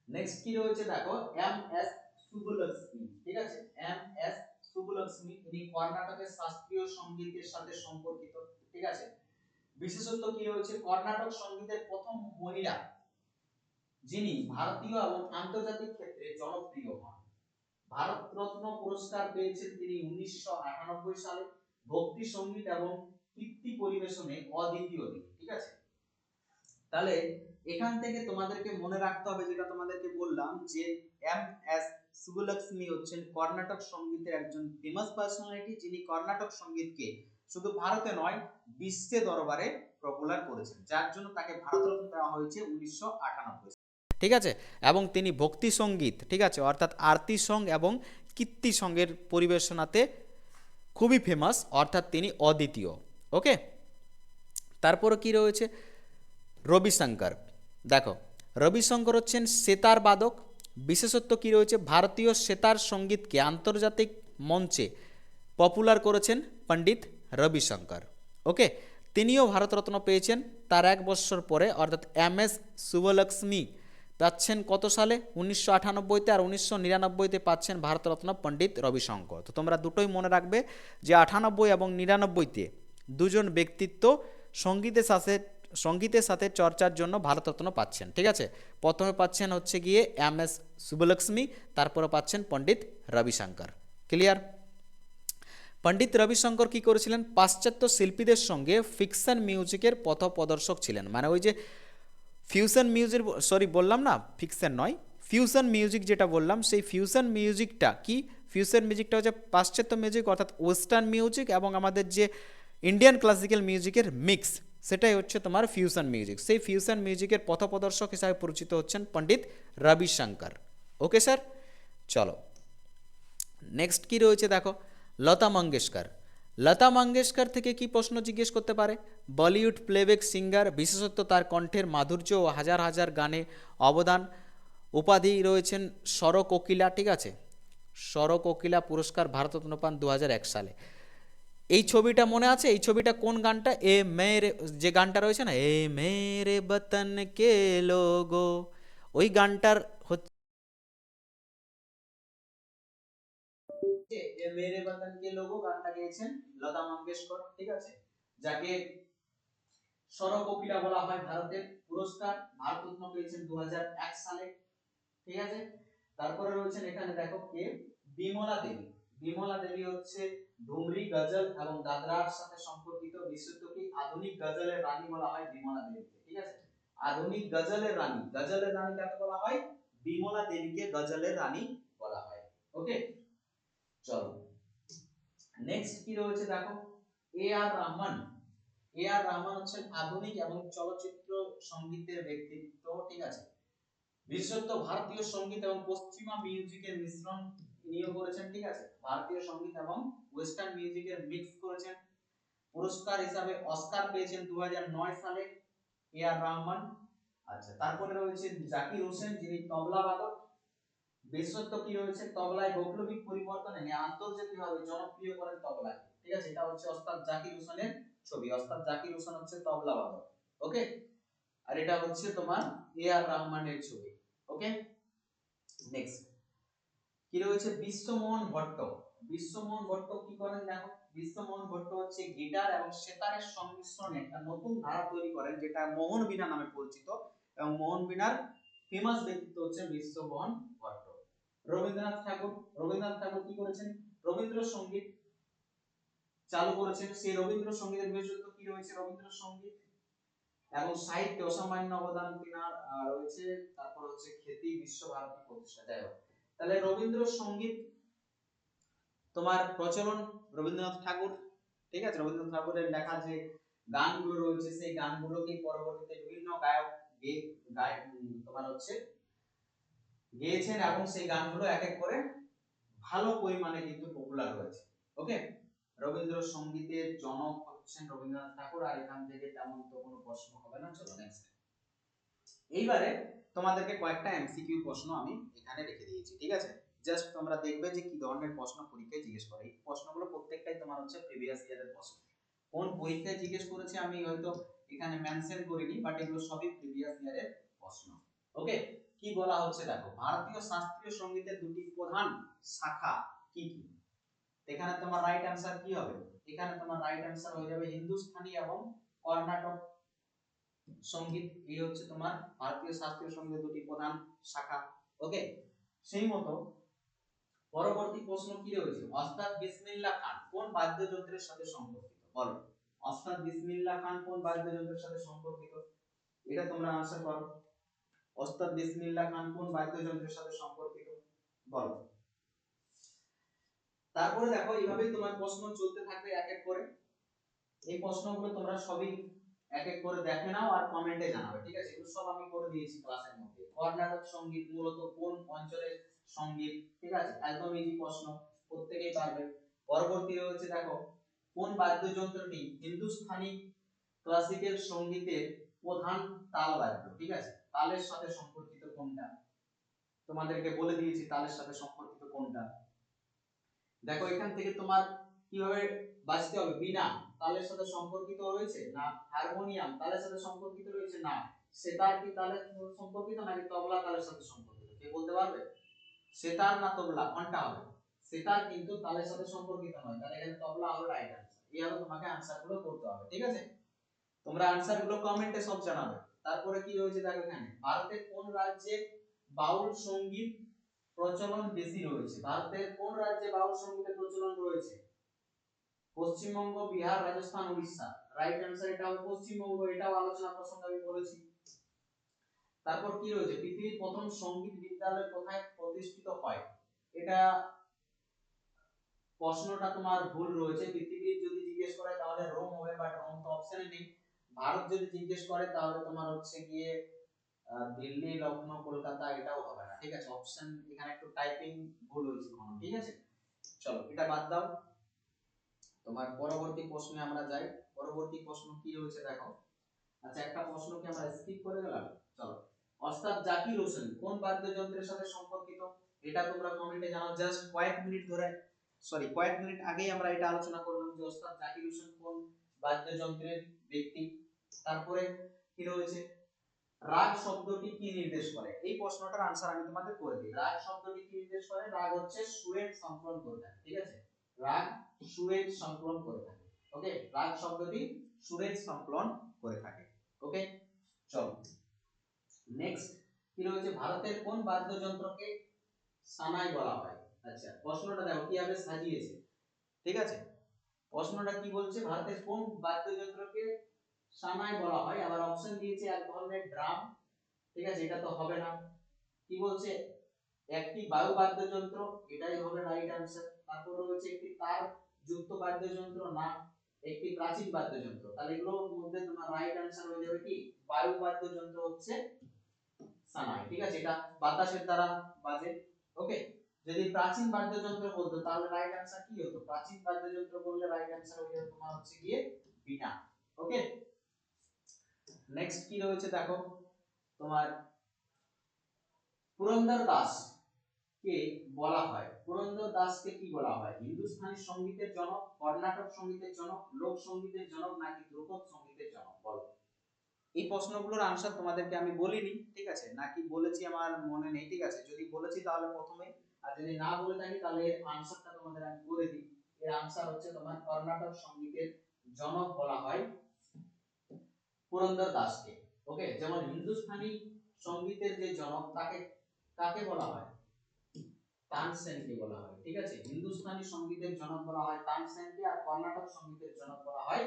নেক্সট কি রয়েছে দেখো, এম এস সুব্বুলক্ষ্মী, ঠিক আছে? এম এস সুব্বুলক্ষ্মী, তিনি কর্ণাটকের শাস্ত্রীয় সঙ্গীতের সাথে সম্পর্কিত, ঠিক আছে? বিশেষত্ব কি রয়েছে? কর্ণাটক সঙ্গীতের প্রথম মহিলা যিনি ভারতীয় এবং আন্তর্জাতিক ক্ষেত্রে জনপ্রিয় হন। ভারতরত্ন পুরস্কার পেয়েছেন তিনি 1998 সালে। ভক্তি সঙ্গীত এবং কীর্তি পরিবেশনে অদ্বিতীয় তিনি, ঠিক আছে? তাহলে এখান থেকে তোমাদেরকে মনে রাখতে হবে, যেটা তোমাদেরকে বললাম, যে এম এস সুব্বুলক্ষ্মী হচ্ছেন কর্ণাটক সঙ্গীতের একজন ফেমাস পার্সোনালিটি, যিনি কর্ণাটক সঙ্গীতকে শুধু ভারতে নয় বিশ্বে দরবারে পপুলার করেছেন, যার জন্য তাকে ভারতরত্ন দেওয়া হয়েছে 1998, ঠিক আছে? এবং তিনি ভক্তি সঙ্গীত, ঠিক আছে, অর্থাৎ আরতি সং এবং কীর্তি সঙ্গের পরিবেশনাতে খুবই ফেমাস, অর্থাৎ তিনি অদ্বিতীয়। ওকে, তারপরে কি রয়েছে, রবিশঙ্কর। দেখো, রবিশঙ্কর হচ্ছেন সেতার বাদক। বিশেষত্ব কি রয়েছে, ভারতীয় সেতার সঙ্গীতকে আন্তর্জাতিক মঞ্চে পপুলার করেছেন পণ্ডিত রবিশঙ্কর। ওকে, তিনিও ভারতরত্ন পেয়েছেন তার 1 বছর পরে, অর্থাৎ MS শুভলক্ষ্মী পাচ্ছেন কত সালে, 1998তে, আর 1999তে পাচ্ছেন ভারতরত্ন পণ্ডিত রবিশঙ্কর। তো তোমরা দুটোই মনে রাখবে যে 98 এবং 99তে দুজন ব্যক্তিত্ব সঙ্গীতের সাথে চর্চার জন্য ভারতরত্ন পাচ্ছেন। ঠিক আছে, প্রথমে পাচ্ছেন হচ্ছে গিয়ে MS শুভলক্ষ্মী, তারপরে পাচ্ছেন পণ্ডিত রবিশঙ্কর। ক্লিয়ার? পণ্ডিত রবিশঙ্কর কি করেছিলেন, পাশ্চাত্য শিল্পীদের সঙ্গে ফিকশন মিউজিকের পথপ্রদর্শক ছিলেন। মানে ওই যে ফিউশন মিউজিক, সরি বললাম না ফিকশন নয়, ফিউশন মিউজিক যেটা বললাম, সেই ফিউশন মিউজিকটা কি, ফিউশন মিউজিকটা হচ্ছে পাশ্চাত্য মিউজিক অর্থাৎ ওয়েস্টার্ন মিউজিক এবং আমাদের যে ইন্ডিয়ান ক্লাসিক্যাল মিউজিকের মিক্স, সেটাই হচ্ছে তোমার ফিউশন মিউজিক। সেই ফিউশন মিউজিকের পথপ্রদর্শক হিসাবে পরিচিত হচ্ছেন পণ্ডিত রবিশঙ্কর। ওকে স্যার, চলো নেক্সট কি রয়েছে দেখো, লতা মঙ্গেশকর। লতা মঙ্গেশকর থেকে কি প্রশ্ন জিজ্ঞেস করতে পারে, বলিউড প্লেব্যাক সিঙ্গার, বিশেষত তার কণ্ঠের মাধুর্য ও হাজার হাজার গানে অবদান। উপাধি রয়েছেন স্বরকোকিলা। ঠিক আছে, স্বরকোকিলা পুরস্কার ভারতরত্ন পান 2001 সালে। এই ছবিটা মনে আছে, এই ছবিটা কোন গানটা, এ মেরে, যে গানটা রয়েছে না, এ মেরে বতন কে লোগো, ওই গানটার হচ্ছে এ মেরে বতন কে লোগো গানটা গেয়েছেন লতা মঙ্গেশকর। ঠিক আছে, যাকে স্বরকোকিলা বলা হয়, ভারতের পুরস্কার ভারতরত্ন পেয়েছেন 2001 সালে। ঠিক আছে, তারপরে রয়েছেন এখানে দেখো কে, বিমলা দেবী। বিমলা দেবী হচ্ছে ঢুমরি, গজল এবং দাদরার সাথে সম্পর্কিত। বিশুদ্ধ কি আধুনিক গজলের রানী বলা হয় বিমলা দেবীকে। ঠিক আছে, আধুনিক গজলের রানী, গজলের রানী কাকে বলা হয়, বিমলা দেবীকে গজলের রানী বলা হয়। ওকে, চলো নেক্সট কি রয়েছে দেখো, A R Rahman. A R Rahman হচ্ছেন আধুনিক এবং চলচ্চিত্র সঙ্গীতের ব্যক্তিত্ব। ঠিক আছে, বিশেষত ভারতীয় সঙ্গীত এবং পশ্চিমা মিউজিকের মিশ্রণ নিয়োগ করেছেন। ঠিক আছে, ভারতীয় সঙ্গীত এবং ওয়েস্টার্ন মিউজিকের মিক্স করেছেন। পুরস্কার হিসাবে অস্কার পেয়েছেন 2009 সালে A R রহমান। আচ্ছা, তারপরে রয়েছে জাকির হোসেন, যিনি তবলা বাদক। বিশেষত্ব কি রয়েছে, তবলায় বৈপ্লবিক পরিবর্তন এনে আন্তর্জাতিকভাবে জনপ্রিয় করেন তবলাকে। ঠিক আছে, এটা হচ্ছে ওস্তাদ জাকির হোসেনের ছবি। ওস্তাদ জাকির হোসেন হচ্ছে তবলা বাদক। ওকে, আর এটা হচ্ছে তোমার A R রহমানের ছবি। ওকে, নেক্সট কি রয়েছে, বিশ্বমোহন ভট্ট। বিশ্বমোহন ভট্ট কি করেন দেখো, বিশ্বমোহন ভট্ট হচ্ছে গিটার এবং সেতারের সংমিশ্রণে একটা নতুন ধারা তৈরি করেন, যেটা মোহন বীণা নামে পরিচিত, এবং মোহন বীণার ফেমাস ব্যক্তিত্ব হচ্ছে বিশ্বমোহন ভট্ট। রবীন্দ্রনাথ ঠাকুর। রবীন্দ্রনাথ ঠাকুর কি করেছেন, রবীন্দ্রসঙ্গীত চালু করেছেন। সেই রবীন্দ্রসঙ্গীতের বিশেষত্ব কি রয়েছে, রবীন্দ্রসঙ্গীত এবং সাহিত্যে অসামান্য অবদান তিনার রয়েছে। তারপর হচ্ছে খ্যাতি, বিশ্বভারতী প্রতিষ্ঠা। যাই হোক, তাহলে রবীন্দ্রসঙ্গীত তোমার প্রচলন রবীন্দ্রনাথ ঠাকুর। ঠিক আছে, রবীন্দ্রনাথ ঠাকুরের লেখা যে গানগুলো রয়েছে, সেই গানগুলোকে পরবর্তীতে বিভিন্ন গায়ক তোমার হচ্ছে গেয়েছেন, এবং সেই গানগুলো এক এক করে ভালো পরিমাণে কিন্তু পপুলার হয়েছে। ওকে, রবীন্দ্রসঙ্গীতের জনক হচ্ছেন রবীন্দ্রনাথ ঠাকুর। আর এখান থেকে তেমন তো কোনো প্রশ্ন হবে না। চলো নেক্সট, এইবারে তোমাদেরকে কয়েকটা এমসিকিউ প্রশ্ন আমি এখানে রেখে দিয়েছি। ঠিক আছে, জাস্ট তোমরা দেখবে যে কি ধরনের প্রশ্ন পরীক্ষায় জিজ্ঞেস করে। এই প্রশ্নগুলো প্রত্যেকটাই তোমার হচ্ছে প্রিভিয়াস ইয়ারের প্রশ্ন। কোন পরীক্ষায় জিজ্ঞেস করেছে আমি হয়তো এখানে মেনশন করিনি, বাট এগুলো সবই প্রিভিয়াস ইয়ারের প্রশ্ন। ওকে, কি বলা হচ্ছে দেখো, ভারতীয় শাস্ত্রীয় সঙ্গীতের দুটি প্রধান শাখা কি কি। এখানে তোমার রাইট অ্যানসার কি হবে, এখানে তোমার রাইট অ্যানসার হয়ে যাবে হিন্দুস্তানি এবং কর্ণাটক সঙ্গীত। এই হচ্ছে তোমার ভারতীয় শাস্ত্রীয় সঙ্গীতের দুটি প্রধান শাখা। ওকে, সেই মতো পরবর্তী প্রশ্ন কি রয়েছে, ওস্তাদ বিসমিল্লাহ খান কোন বাদ্যযন্ত্রের সাথে সম্পর্কিত, বলো ওস্তাদ বিসমিল্লাহ খান কোন বাদ্যযন্ত্রের সাথে সম্পর্কিত, এটা তোমরা আনসার করো। ওস্তাদ বিসমিল্লাহ খান কোন বাদ্যযন্ত্রের সাথে সম্পর্কিত, বলো। তারপরে দেখো, এইভাবেই তোমার প্রশ্ন চলতে থাকবে এক এক করে। এই প্রশ্নগুলো তোমরা সবই এক এক করে দেখে নাও আর কমেন্টে জানাবে। ঠিক আছে, এগুলো সব আমি করে দিয়েছি ক্লাসের মধ্যে। কর্ণাটক সঙ্গীত মূলত কোন অঞ্চলের সঙ্গীত। ঠিক আছে, একদম ইজি প্রশ্ন, প্রত্যেকেই পারবে। পরবর্তী রয়েছে দেখো, কোন বাদ্যযন্ত্রটি হিন্দুস্তানি ক্লাসিক্যাল সঙ্গীতের প্রধান তাল বাদ্য, ঠিক আছে, তালের সাথে সম্পর্কিত কোনটা, তোমাদেরকে বলে দিয়েছি তালের সাথে সম্পর্কিত কোনটা। দেখো এখান থেকে তোমার কিভাবে বাজতে হবে, বীণা তালের সাথে সম্পর্কিত রয়েছে না, হারমোনিয়াম তালের সাথে সম্পর্কিত রয়েছে না, সেতার কি তালের সম্পর্কিত নাকি তবলা তালের সাথে সম্পর্কিত, কে বলতে পারবে? সেতার না তবলা কোনটা হবে? সেতার কিন্তু তালের সাথে সম্পর্কিত নয়, তাহলে এখানে তবলা হবে রাইট আনসার। এইভাবে তোমাকে আনসার গুলো করতে হবে, ঠিক আছে? তোমরা আনসার গুলো কমেন্টে সব জানাবে। তারপরে কি রয়েছে দেখো এখানে, ভারতের কোন রাজ্যে বাউল সঙ্গীত প্রচলন বেশি রয়েছে? ভারতের কোন রাজ্যে বাউল সঙ্গীতের প্রচলন রয়েছে? পশ্চিমবঙ্গ, বিহার, রাজস্থান, উড়িষ্যা। রাইট আনসার এটা হবে পশ্চিমবঙ্গ, এটাও আলোচনা প্রসঙ্গে আমি বলেছি। তারপর কি রয়েছে, পৃথিবীর প্রথম সঙ্গীত বিদ্যালয় কোথায় প্রতিষ্ঠিত হয়? এটা প্রশ্নটা তোমার ভুল রয়েছে। পৃথিবীর যদি জিজ্ঞেস করে তাহলে রোম হবে, বাট রোম তো অপশনে নেই। ভারত যদি জিজ্ঞেস করে তাহলে তোমার হচ্ছে গিয়ে দিল্লি, লখনউ, কলকাতা, এটাও হবে না, ঠিক আছে? অপশন এখানে একটু টাইপিং ভুল হয়েছে কোনো, ঠিক আছে? চলো এটা বাদ দাও। তোমার পরবর্তী প্রশ্নে আমরা যাই। পরবর্তী প্রশ্ন কি রয়েছে দেখো। আচ্ছা একটা প্রশ্ন কি আমরা স্কিপ করে গেলাম? চলো, ওস্তাদ জাকির হোসেন কোন বাদ্যযন্ত্রের সাথে সম্পর্কিত? এটা তোমরা কমেন্টে জানাও। জাস্ট কয়েক মিনিট আগেই আমরা এটা আলোচনা করলাম যে ওস্তাদ জাকির হোসেন কোন বাদ্যযন্ত্রের ব্যক্তি। তারপরে কি রয়েছে, রাগ শব্দটি কি নির্দেশ করে? এই প্রশ্নটার আনসার আমি তোমাদের করে দিই। রাগ শব্দটি কি নির্দেশ করে? রাগ হচ্ছে সুরের সংকলন করে থাকে, ঠিক আছে? রাগ সুরের সংকলন করে থাকে। ওকে, রাগ শব্দটি সুরের সংকলন করে থাকে। ওকে, চলো নেক্সট কি রয়েছে, ভারতের কোন বাদ্যযন্ত্রকে সানাই বলা হয়? আচ্ছা প্রশ্নটা দেখো কিভাবে সাজিয়েছে, ঠিক আছে? প্রশ্নটা কি বলছে, ভারতের কোন বাদ্যযন্ত্রকে সানাই বলা হয়? আবার অপশন দিয়েছে এক ধরনের ড্রাম, ঠিক আছে, এটা তো হবে না। কি বলছে, একটি বায়ু বাদ্যযন্ত্র, এটাই হবে রাইট আনসার। তারপর রয়েছে একটি তার যুক্ত বাদ্যযন্ত্র, না, একটি প্রাচীন বাদ্যযন্ত্র। তাহলে এগুলোর মধ্যে তোমার রাইট আনসার হয়ে যাবে কি, বায়ু বাদ্যযন্ত্র হচ্ছে সানাই, ঠিক আছে? এটা বাতাসের দ্বারা বাজে। ওকে, যদি প্রাচীন বাদ্যযন্ত্র বলতো তাহলে রাইট আনসার কি হতো? প্রাচীন বাদ্যযন্ত্র বললে রাইট আনসার হয়ে যাবে তোমার হচ্ছে গিয়ে বীণা। ওকে, নেক্সট কি রয়েছে দেখো তোমার, পুরন্দর দাস কে বলা হয়, পুরন্দর দাসকে কি বলা হয়? হিন্দুস্তানি সঙ্গীতের জনক, কর্ণাটক সঙ্গীতের জনক, লোক সঙ্গীতের জনক নাকি ধ্রুপদ সঙ্গীতের জনক? বলো। এই প্রশ্নগুলোর আনসার তোমাদেরকে আমি বলিনি, ঠিক আছে, নাকি বলেছি আমার মনে নেই, ঠিক আছে? যদি বলেছি তাহলে প্রথমে, আর যদি না বলে থাকি তাহলে এর আনসারটা তোমাদের আমি করে দিই। এর আনসার হচ্ছে তোমার কর্ণাটক সঙ্গীতের জনক বলা হয় পুরন্দর দাসকে। ওকে, যেমন হিন্দুস্তানি সঙ্গীতের যে জনক তাকে কাকে বলা হয়? তানসেনকে বলা হয়, ঠিক আছে? হিন্দুস্তানি সঙ্গীতের জনক বলা হয় তানসেনকে, আর কর্ণাটক সঙ্গীতের জনক বলা হয়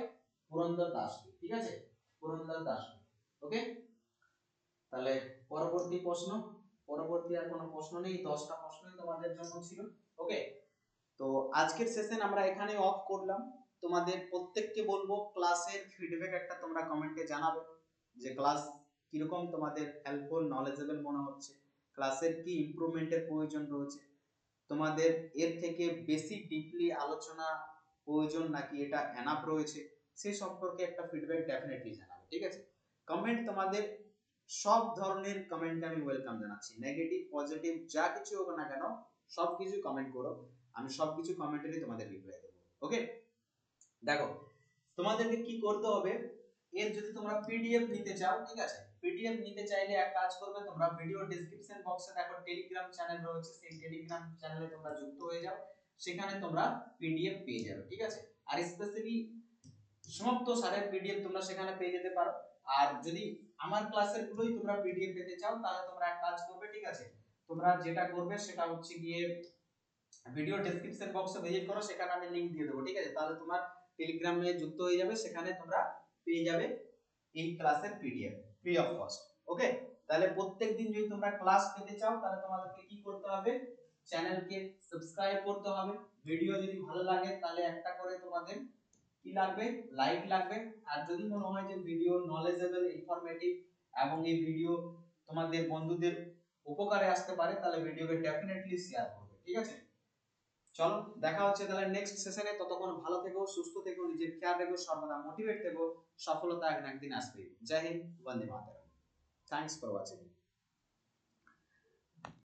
পুরন্দর দাসকে, ঠিক আছে? পুরন্দর দাসকে। ওকে, তাহলে পরবর্তী প্রশ্ন, পরবর্তী আর কোনো প্রশ্ন নেই, 10টা প্রশ্নই তোমাদের জন্য ছিল। ওকে, তো আজকের সেশন আমরা এখানে অফ করলাম। তোমাদের প্রত্যেককে বলবো ক্লাসের ফিডব্যাক একটা তোমরা কমেন্টে জানাবে যে ক্লাস কিরকম তোমাদের হেল্পফুল নলেজেবল মনে হচ্ছে, ক্লাসের কি ইমপ্রুভমেন্টের প্রয়োজন রয়েছে, তোমাদের এর থেকে বেশি ডিপলি আলোচনা প্রয়োজন নাকি এটা এনাফ রয়েছে, সে সম্পর্কে একটা ফিডব্যাক ডেফিনেটলি জানাবে, ঠিক আছে? কমেন্ট, তোমাদের সব ধরনের কমেন্টকে আমি ওয়েলকাম জানাচ্ছি, নেগেটিভ পজিটিভ যা কিছু হোক না কেন সব কিছু কমেন্ট করো, আমি সব কিছু কমেন্টেরই তোমাদের রিপ্লাই দেবো। ওকে, দেখো তোমাদেরকে কি করতে হবে, এর যদি তোমরা পিডিএফ নিতে চাও, ঠিক আছে, পিডিএফ নিতে চাইলে এক কাজ করবে, তোমরা ভিডিও ডেসক্রিপশন বক্সে দেখো টেলিগ্রাম চ্যানেল রয়েছে, সেই টেলিগ্রাম চ্যানেলে তোমরা যুক্ত হয়ে যাও, সেখানে তোমরা পিডিএফ পেয়ে যাবে, ঠিক আছে? আর স্পেশালি সমস্ত স্যারের পিডিএফ তোমরা সেখানে পেয়ে যেতে পারো। আর যদি আমার ক্লাসের গুলোই তোমরা পিডিএফ পেতে চাও তাহলে তোমরা এক কাজ করবে, ঠিক আছে, তোমরা যেটা করবে সেটা হচ্ছে গিয়ে ভিডিও ডেসক্রিপশন বক্সে ভিজিট করো, সেখানে আমি লিংক দিয়ে দেবো, ঠিক আছে? তাহলে তোমার টেলিগ্রামে যুক্ত হয়ে যাবে, সেখানে তোমরা পেয়ে যাবে এই ক্লাসের পিডিএফ ফ্রি অফ কস্ট। ওকে, তাহলে প্রত্যেকদিন যদি তোমরা ক্লাস পেতে চাও তাহলে তোমাদেরকে কি করতে হবে, চ্যানেলকে সাবস্ক্রাইব করতে হবে, ভিডিও যদি ভালো লাগে তাহলে একটা করে তোমাদের কি লাগবে, লাইক লাগবে, আর যদি মনে হয় যে ভিডিও নলেজেবল ইনফরমেটিভ এবং এই ভিডিও তোমাদের বন্ধুদের উপকারে আসতে পারে তাহলে ভিডিওকে ডেফিনেটলি শেয়ার করবে, ঠিক আছে? চলো দেখা হচ্ছে তাহলে নেক্সট সেশনে। ততক্ষণ ভালো থেকো, সুস্থ থেকো, নিজের খেয়াল রেখো, সর্বদা মোটিভেট থেকো। সফলতা একদিন আসবে। জয় হিন্দ, বন্দে মাতরম। Thanks for watching.